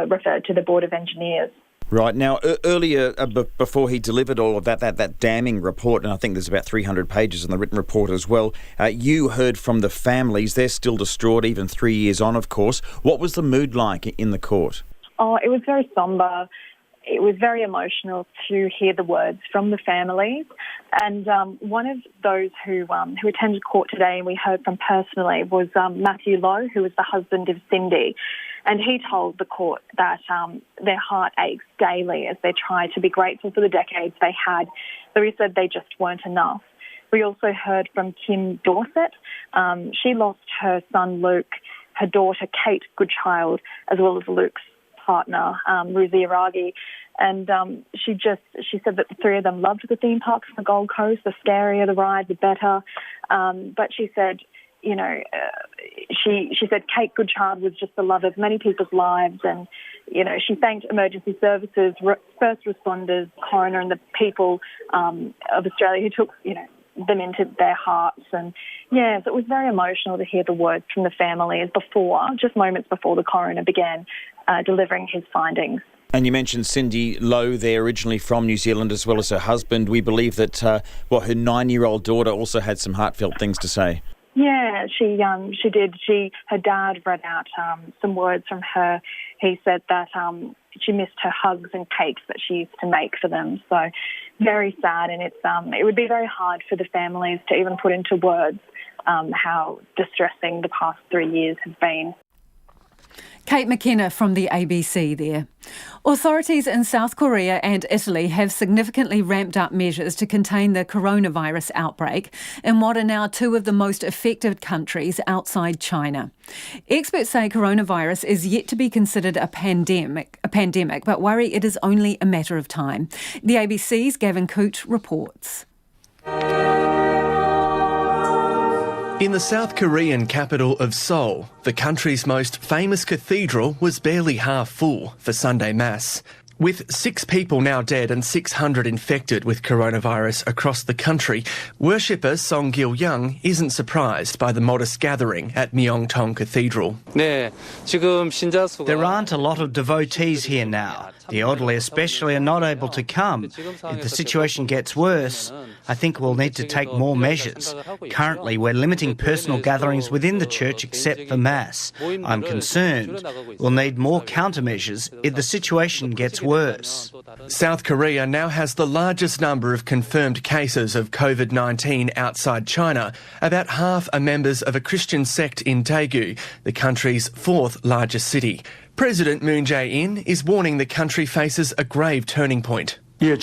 referred to the Board of Engineers. Right. Now, earlier, before he delivered all of that damning report, and I think there's about 300 pages in the written report as well, you heard from the families. They're still distraught, even 3 years on, of course. What was the mood like in the court? Oh, it was very sombre. It was very emotional to hear the words from the families. And one of those who attended court today and we heard from personally was Matthew Lowe, who was the husband of Cindy. And he told the court that their heart aches daily as they try to be grateful for the decades they had. So he said they just weren't enough. We also heard from Kim Dorset. She lost her son Luke, her daughter Kate Goodchild, as well as Luke's partner, Ruzi Aragi. And she said that the three of them loved the theme parks on the Gold Coast. The scarier the ride, the better. But she said, you know, she said Kate Goodchild was just the love of many people's lives. And, you know, she thanked emergency services, first responders, coroner and the people of Australia who took, you know, them into their hearts. And, yeah, so it was very emotional to hear the words from the families just moments before the coroner began delivering his findings. And you mentioned Cindy Lowe there, originally from New Zealand, as well as her husband. We believe that, her 9-year-old daughter also had some heartfelt things to say. Yeah, she did. Her dad read out some words from her. He said that she missed her hugs and cakes that she used to make for them. So very sad, and it would be very hard for the families to even put into words how distressing the past 3 years have been. Kate McKenna from the ABC there. Authorities in South Korea and Italy have significantly ramped up measures to contain the coronavirus outbreak in what are now two of the most affected countries outside China. Experts say coronavirus is yet to be considered a pandemic, but worry it is only a matter of time. The ABC's Gavin Coote reports. In the South Korean capital of Seoul, the country's most famous cathedral was barely half full for Sunday Mass. With 6 people now dead and 600 infected with coronavirus across the country, worshipper Song Gil-young isn't surprised by the modest gathering at Myeongdong Cathedral. There aren't a lot of devotees here now. The elderly especially are not able to come. If the situation gets worse, I think we'll need to take more measures. Currently, we're limiting personal gatherings within the church except for Mass. I'm concerned we'll need more countermeasures if the situation gets worse. South Korea now has the largest number of confirmed cases of COVID-19 outside China. About half are members of a Christian sect in Daegu, the country's 4th largest city. President Moon Jae-in is warning the country faces a grave turning point. Following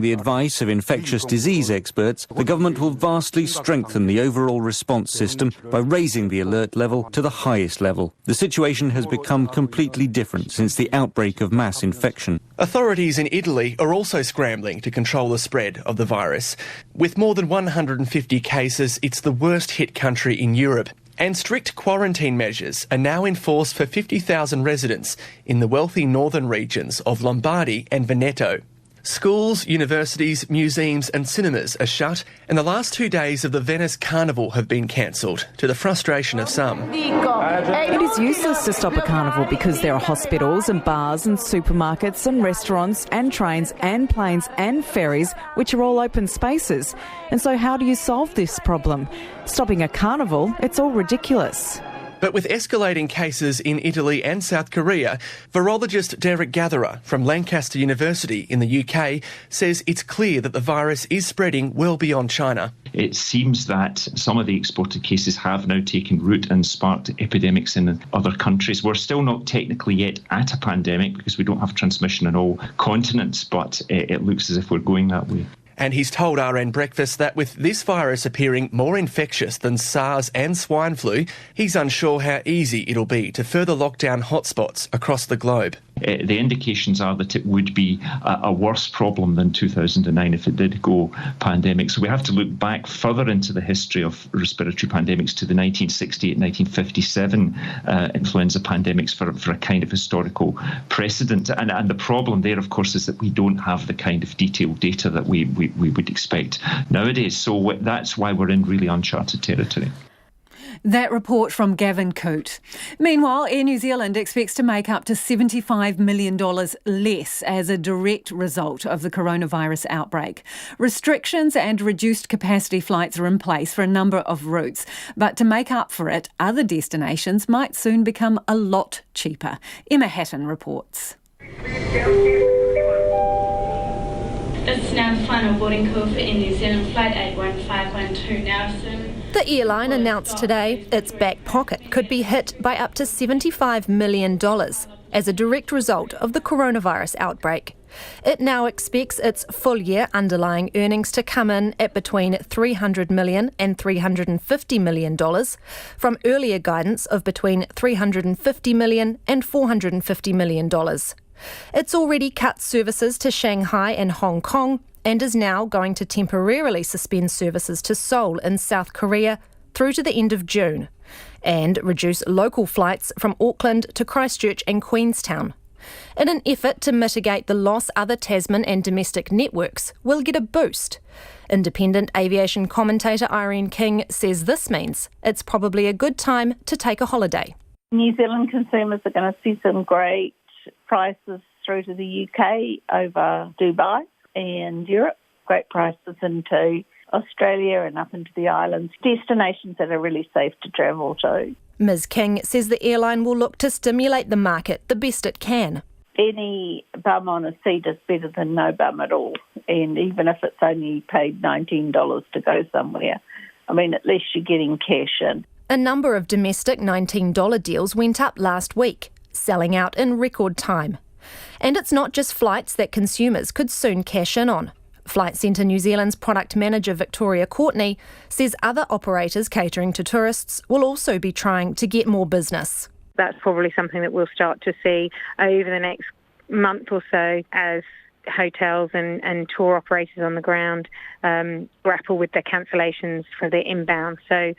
the advice of infectious disease experts, the government will vastly strengthen the overall response system by raising the alert level to the highest level. The situation has become completely different since the outbreak of mass infection. Authorities in Italy are also scrambling to control the spread of the virus. With more than 150 cases, it's the worst hit country in Europe. And strict quarantine measures are now enforced for 50,000 residents in the wealthy northern regions of Lombardy and Veneto. Schools, universities, museums and cinemas are shut, and the last 2 days of the Venice Carnival have been cancelled, to the frustration of some. It is useless to stop a carnival because there are hospitals and bars and supermarkets and restaurants and trains and planes and ferries, which are all open spaces. And so how do you solve this problem? Stopping a carnival, it's all ridiculous. But with escalating cases in Italy and South Korea, virologist Derek Gatherer from Lancaster University in the UK says it's clear that the virus is spreading well beyond China. It seems that some of the exported cases have now taken root and sparked epidemics in other countries. We're still not technically yet at a pandemic because we don't have transmission in all continents, but it looks as if we're going that way. And he's told RN Breakfast that with this virus appearing more infectious than SARS and swine flu, he's unsure how easy it'll be to further lock down hotspots across the globe. The indications are that it would be a worse problem than 2009 if it did go pandemic. So we have to look back further into the history of respiratory pandemics to the 1968-1957 influenza pandemics for a kind of historical precedent. And the problem there, of course, is that we don't have the kind of detailed data that we would expect nowadays. So that's why we're in really uncharted territory. That report from Gavin Coote. Meanwhile, Air New Zealand expects to make up to $75 million less as a direct result of the coronavirus outbreak. Restrictions and reduced capacity flights are in place for a number of routes, but to make up for it, other destinations might soon become a lot cheaper. Emma Hatton reports. This is now the final boarding call for Air New Zealand Flight 81512 Nelson. The airline announced today its back pocket could be hit by up to $75 million as a direct result of the coronavirus outbreak. It now expects its full-year underlying earnings to come in at between $300 million and $350 million, from earlier guidance of between $350 million and $450 million. It's already cut services to Shanghai and Hong Kong and is now going to temporarily suspend services to Seoul in South Korea through to the end of June and reduce local flights from Auckland to Christchurch and Queenstown. In an effort to mitigate the loss, other Tasman and domestic networks will get a boost. Independent aviation commentator Irene King says this means it's probably a good time to take a holiday. New Zealand consumers are going to see some great prices through to the UK over Dubai and Europe, great prices into Australia and up into the islands, destinations that are really safe to travel to. Ms King says the airline will look to stimulate the market the best it can. Any bum on a seat is better than no bum at all, and even if it's only paid $19 to go somewhere, I mean, at least you're getting cash in. A number of domestic $19 deals went up last week, selling out in record time. And it's not just flights that consumers could soon cash in on. Flight Centre New Zealand's product manager Victoria Courtney says other operators catering to tourists will also be trying to get more business. That's probably something that we'll start to see over the next month or so as hotels and tour operators on the ground grapple with their cancellations for their inbound. So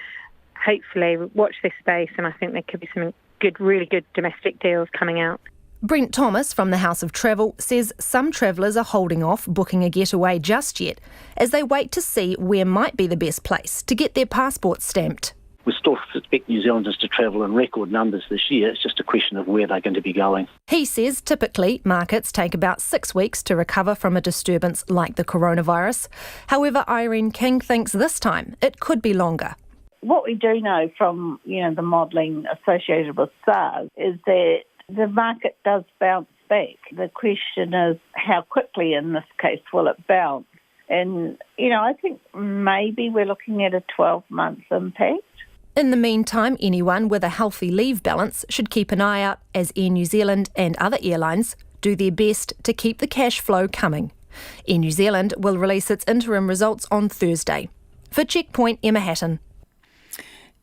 hopefully watch this space, and I think there could be some really good domestic deals coming out. Brent Thomas from the House of Travel says some travellers are holding off booking a getaway just yet as they wait to see where might be the best place to get their passports stamped. We still expect New Zealanders to travel in record numbers this year. It's just a question of where they're going to be going. He says typically markets take about 6 weeks to recover from a disturbance like the coronavirus. However, Irene King thinks this time it could be longer. What we do know from, the modelling associated with SARS is that the market does bounce back. The question is how quickly in this case will it bounce? And, I think maybe we're looking at a 12-month impact. In the meantime, anyone with a healthy leave balance should keep an eye out as Air New Zealand and other airlines do their best to keep the cash flow coming. Air New Zealand will release its interim results on Thursday. For Checkpoint, Emma Hatton.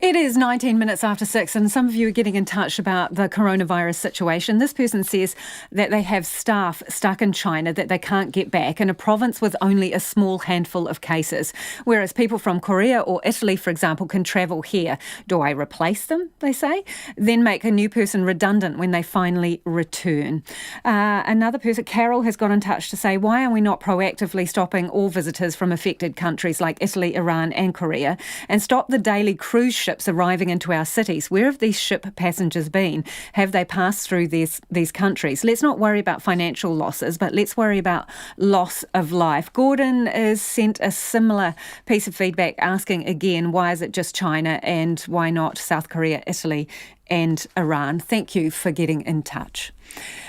It is 19 minutes after 6 and some of you are getting in touch about the coronavirus situation. This person says that they have staff stuck in China that they can't get back in a province with only a small handful of cases, whereas people from Korea or Italy, for example, can travel here. Do I replace them, they say? Then make a new person redundant when they finally return. Another person, Carol, has got in touch to say, why are we not proactively stopping all visitors from affected countries like Italy, Iran and Korea and stop the daily cruise ships arriving into our cities? Where have these ship passengers been? Have they passed through these countries? Let's not worry about financial losses, but let's worry about loss of life. Gordon has sent a similar piece of feedback asking again, why is it just China and why not South Korea, Italy and Iran? Thank you for getting in touch.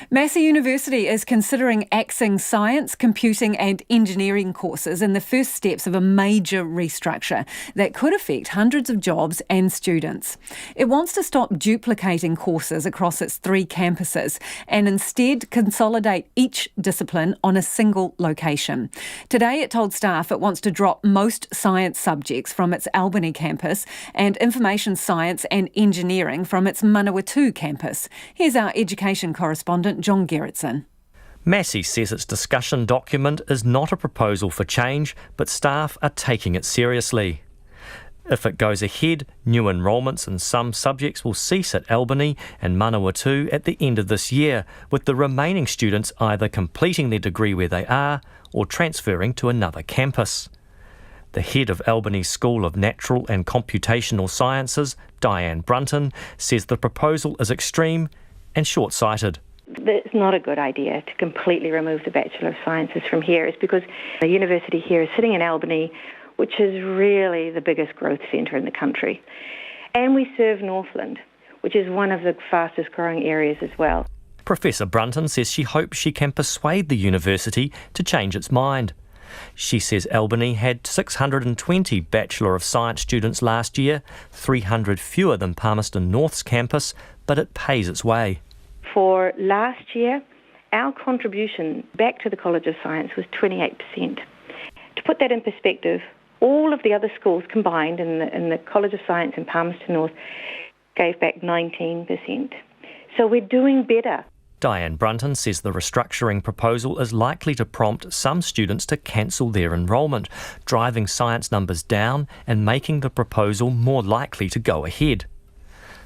Massey University is considering axing science, computing and engineering courses in the first steps of a major restructure that could affect hundreds of jobs and students. It wants to stop duplicating courses across its 3 campuses and instead consolidate each discipline on a single location. Today it told staff it wants to drop most science subjects from its Albany campus and information science and engineering from its Manawatu campus. Here's our education correspondent John Gerritsen. Massey says its discussion document is not a proposal for change, but staff are taking it seriously. If it goes ahead, new enrolments in some subjects will cease at Albany and Manawatu at the end of this year, with the remaining students either completing their degree where they are or transferring to another campus. The head of Albany's School of Natural and Computational Sciences, Diane Brunton, says the proposal is extreme and short-sighted. It's not a good idea to completely remove the Bachelor of Sciences from here. It's because the university here is sitting in Albany, which is really the biggest growth centre in the country. And we serve Northland, which is one of the fastest growing areas as well. Professor Brunton says she hopes she can persuade the university to change its mind. She says Albany had 620 Bachelor of Science students last year, 300 fewer than Palmerston North's campus, but it pays its way. For last year, our contribution back to the College of Science was 28%. To put that in perspective, all of the other schools combined in the College of Science in Palmerston North gave back 19%. So we're doing better. Diane Brunton says the restructuring proposal is likely to prompt some students to cancel their enrolment, driving science numbers down and making the proposal more likely to go ahead.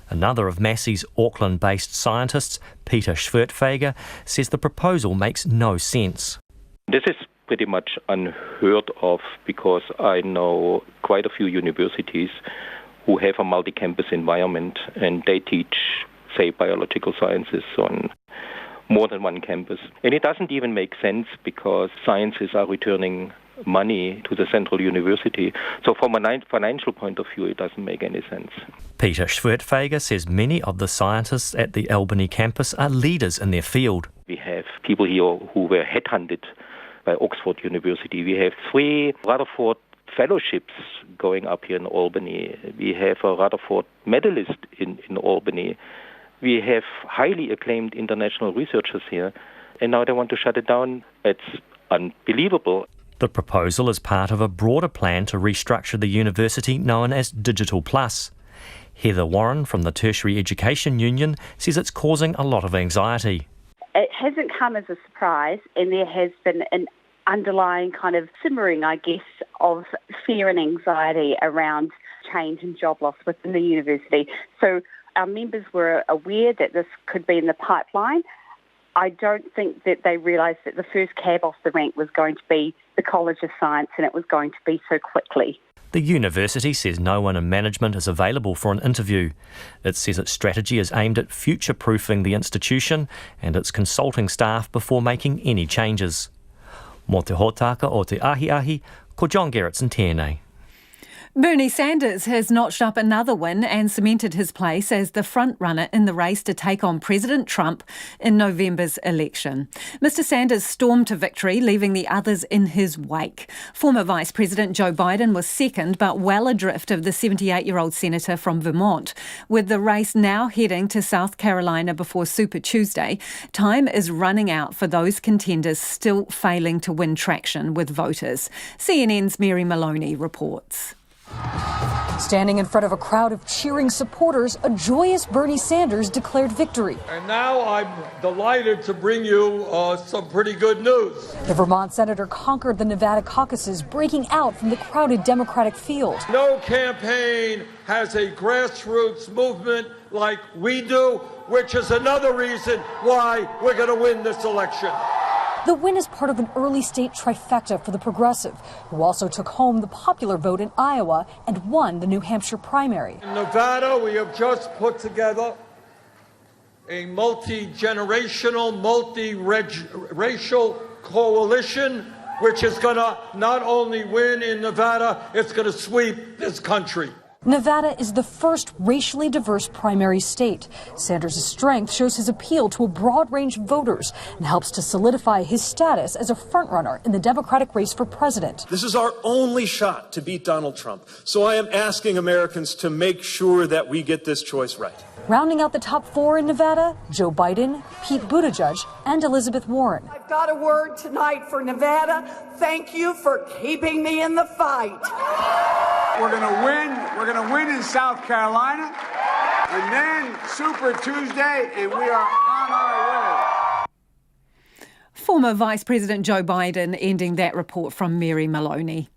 Another of Massey's Auckland-based scientists, Peter Schwertfeger, says the proposal makes no sense. This is pretty much unheard of because I know quite a few universities who have a multi-campus environment and they teach, say, biological sciences on more than one campus. And it doesn't even make sense because sciences are returning money to the central university. So from a financial point of view, it doesn't make any sense. Peter Schwertfeger says many of the scientists at the Albany campus are leaders in their field. We have people here who were headhunted by Oxford University. We have 3 Rutherford fellowships going up here in Albany. We have a Rutherford medalist in Albany. We have highly acclaimed international researchers here, and now they want to shut it down. It's unbelievable. The proposal is part of a broader plan to restructure the university known as Digital Plus. Heather Warren from the Tertiary Education Union says it's causing a lot of anxiety. It hasn't come as a surprise, and there has been an underlying kind of simmering, I guess, of fear and anxiety around change and job loss within the university. So our members were aware that this could be in the pipeline. I don't think that they realised that the first cab off the rank was going to be the College of Science, and it was going to be so quickly. The university says no one in management is available for an interview. It says its strategy is aimed at future-proofing the institution and its consulting staff before making any changes. Mō te hōtaka o te ahi, ko John Gerritsen tēnei. Bernie Sanders has notched up another win and cemented his place as the front-runner in the race to take on President Trump in November's election. Mr Sanders stormed to victory, leaving the others in his wake. Former Vice President Joe Biden was second, but well adrift of the 78-year-old senator from Vermont. With the race now heading to South Carolina before Super Tuesday, time is running out for those contenders still failing to win traction with voters. CNN's Mary Maloney reports. Standing in front of a crowd of cheering supporters, a joyous Bernie Sanders declared victory. And now I'm delighted to bring you some pretty good news. The Vermont senator conquered the Nevada caucuses, breaking out from the crowded Democratic field. No campaign has a grassroots movement like we do, which is another reason why we're going to win this election. The win is part of an early state trifecta for the progressive, who also took home the popular vote in Iowa and won the New Hampshire primary. In Nevada, we have just put together a multi-generational, multi-racial coalition, which is going to not only win in Nevada, it's going to sweep this country. Nevada is the first racially diverse primary state. Sanders' strength shows his appeal to a broad range of voters and helps to solidify his status as a frontrunner in the Democratic race for president. This is our only shot to beat Donald Trump. So I am asking Americans to make sure that we get this choice right. Rounding out the top four in Nevada, Joe Biden, Pete Buttigieg, and Elizabeth Warren. I've got a word tonight for Nevada. Thank you for keeping me in the fight. We're going to win. We're going to win in South Carolina. And then Super Tuesday, and we are on our way. Former Vice President Joe Biden ending that report from Mary Maloney.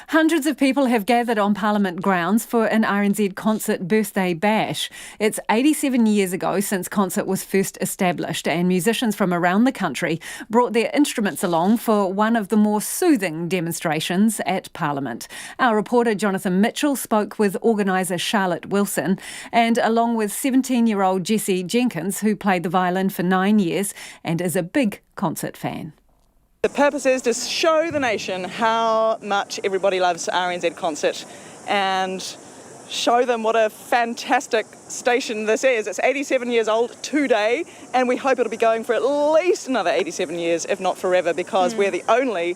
Hundreds of people have gathered on Parliament grounds for an RNZ concert birthday bash. It's 87 years ago since concert was first established, and musicians from around the country brought their instruments along for one of the more soothing demonstrations at Parliament. Our reporter Jonathan Mitchell spoke with organiser Charlotte Wilson, and along with 17-year-old Jessie Jenkins, who played the violin for 9 years and is a big concert fan. The purpose is to show the nation how much everybody loves RNZ Concert and show them what a fantastic station this is. It's 87 years old today, and we hope it'll be going for at least another 87 years, if not forever, because we're the only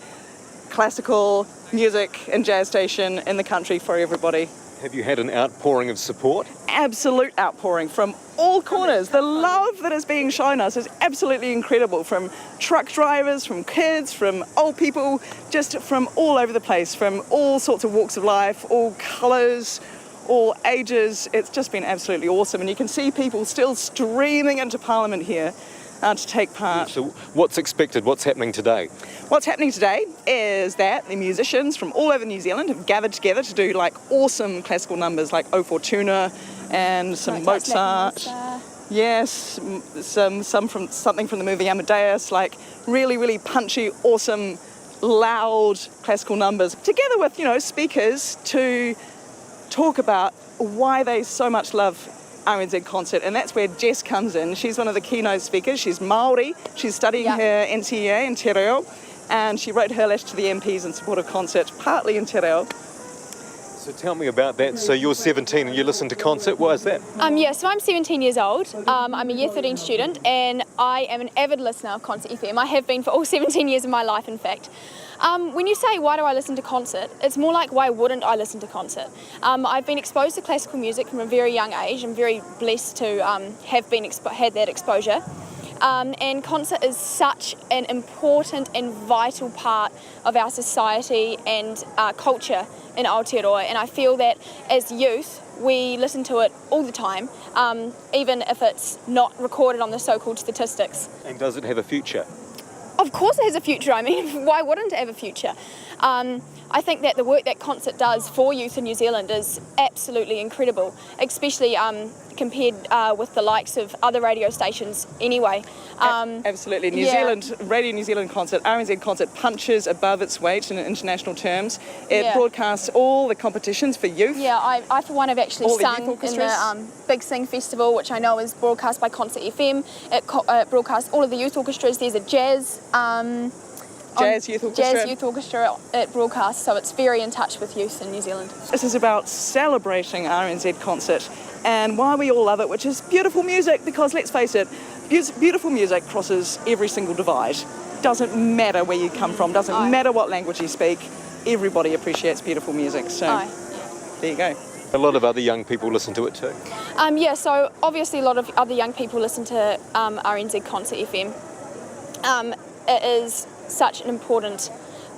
classical music and jazz station in the country for everybody. Have you had an outpouring of support? Absolute outpouring from all corners. The love that is being shown us is absolutely incredible, from truck drivers, from kids, from old people, just from all over the place, from all sorts of walks of life, all colours, all ages. It's just been absolutely awesome, and you can see people still streaming into Parliament here to take part. So what's expected? What's happening today? What's happening today is that the musicians from all over New Zealand have gathered together to do like awesome classical numbers like O Fortuna and some Mozart. Yes, some from something from the movie Amadeus, like really, really punchy, awesome, loud classical numbers, together with, speakers to talk about why they so much love RNZ Concert, and that's where Jess comes in. She's one of the keynote speakers. She's Māori. She's studying her NCEA in Te Reo, and she wrote her letter to the MPs in support of concert, partly in Te Reo. So tell me about that. So you're 17 and you listen to concert. Why is that? So I'm 17 years old. I'm a Year 13 student and I am an avid listener of Concert FM. I have been for all 17 years of my life, in fact. When you say, why do I listen to concert? It's more like, why wouldn't I listen to concert? I've been exposed to classical music from a very young age. I'm very blessed to have had that exposure. And concert is such an important and vital part of our society and culture in Aotearoa, and I feel that as youth we listen to it all the time, even if it's not recorded on the so-called statistics. And does it have a future? Of course it has a future. I mean, why wouldn't it have a future? I think that the work that concert does for youth in New Zealand is absolutely incredible, especially compared with the likes of other radio stations anyway. Absolutely. Radio New Zealand concert, RNZ concert punches above its weight in international terms. It broadcasts all the competitions for youth. Yeah, I for one have actually sung in the Big Sing Festival, which I know is broadcast by Concert FM. It broadcasts all of the youth orchestras. There's a jazz youth orchestra it broadcasts, so it's very in touch with youth in New Zealand. This is about celebrating RNZ concert and why we all love it, which is beautiful music, because let's face it, beautiful music crosses every single divide. Doesn't matter where you come from, doesn't matter what language you speak, everybody appreciates beautiful music. So there you go. A lot of other young people listen to it too. So obviously a lot of other young people listen to RNZ Concert FM. It is such an important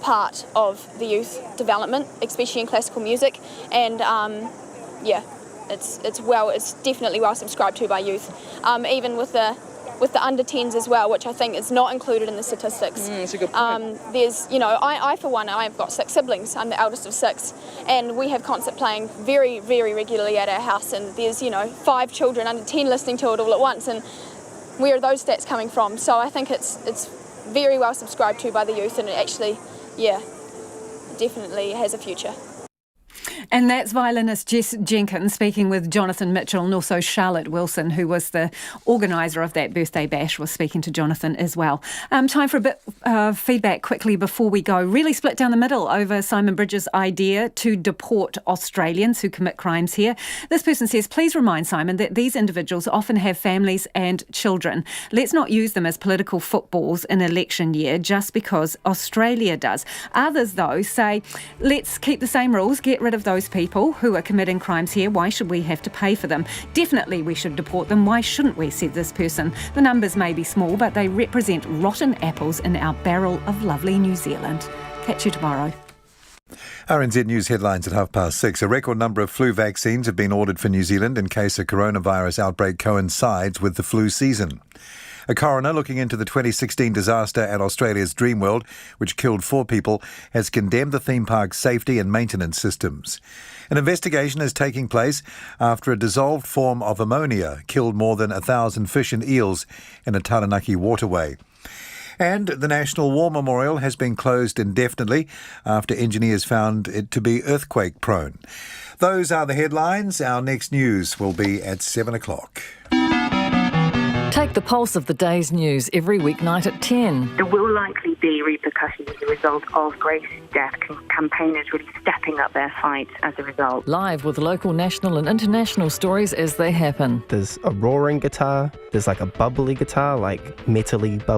part of the youth development, especially in classical music, and it's definitely well subscribed to by youth, even with the under 10s as well, which I think is not included in the statistics. That's a good point. There's, I for one, I've got 6 siblings. I'm the eldest of 6, and we have concert playing very, very regularly at our house, and there's 5 children under 10 listening to it all at once, and where are those stats coming from? So I think it's very well subscribed to by the youth, and it actually, definitely has a future. And that's violinist Jess Jenkins speaking with Jonathan Mitchell, and also Charlotte Wilson, who was the organiser of that birthday bash, was speaking to Jonathan as well. Time for a bit of feedback quickly before we go. Really split down the middle over Simon Bridges' idea to deport Australians who commit crimes here. This person says, please remind Simon that these individuals often have families and children. Let's not use them as political footballs in election year just because Australia does. Others, though, say, let's keep the same rules, get rid of those people who are committing crimes here. Why should we have to pay for them? Definitely we should deport them. Why shouldn't we, said this person. The numbers may be small, but they represent rotten apples in our barrel of lovely New Zealand. Catch you tomorrow. RNZ News headlines at 6:30. A record number of flu vaccines have been ordered for New Zealand in case a coronavirus outbreak coincides with the flu season. A coroner looking into the 2016 disaster at Australia's Dreamworld, which killed 4 people, has condemned the theme park's safety and maintenance systems. An investigation is taking place after a dissolved form of ammonia killed more than 1,000 fish and eels in a Taranaki waterway. And the National War Memorial has been closed indefinitely after engineers found it to be earthquake-prone. Those are the headlines. Our next news will be at 7 o'clock. Take the pulse of the day's news every weeknight at 10. There will likely be repercussions as a result of Grace's death, campaigners really stepping up their fight as a result. Live with local, national and international stories as they happen. There's a roaring guitar, there's like a bubbly guitar, like metally bubbly.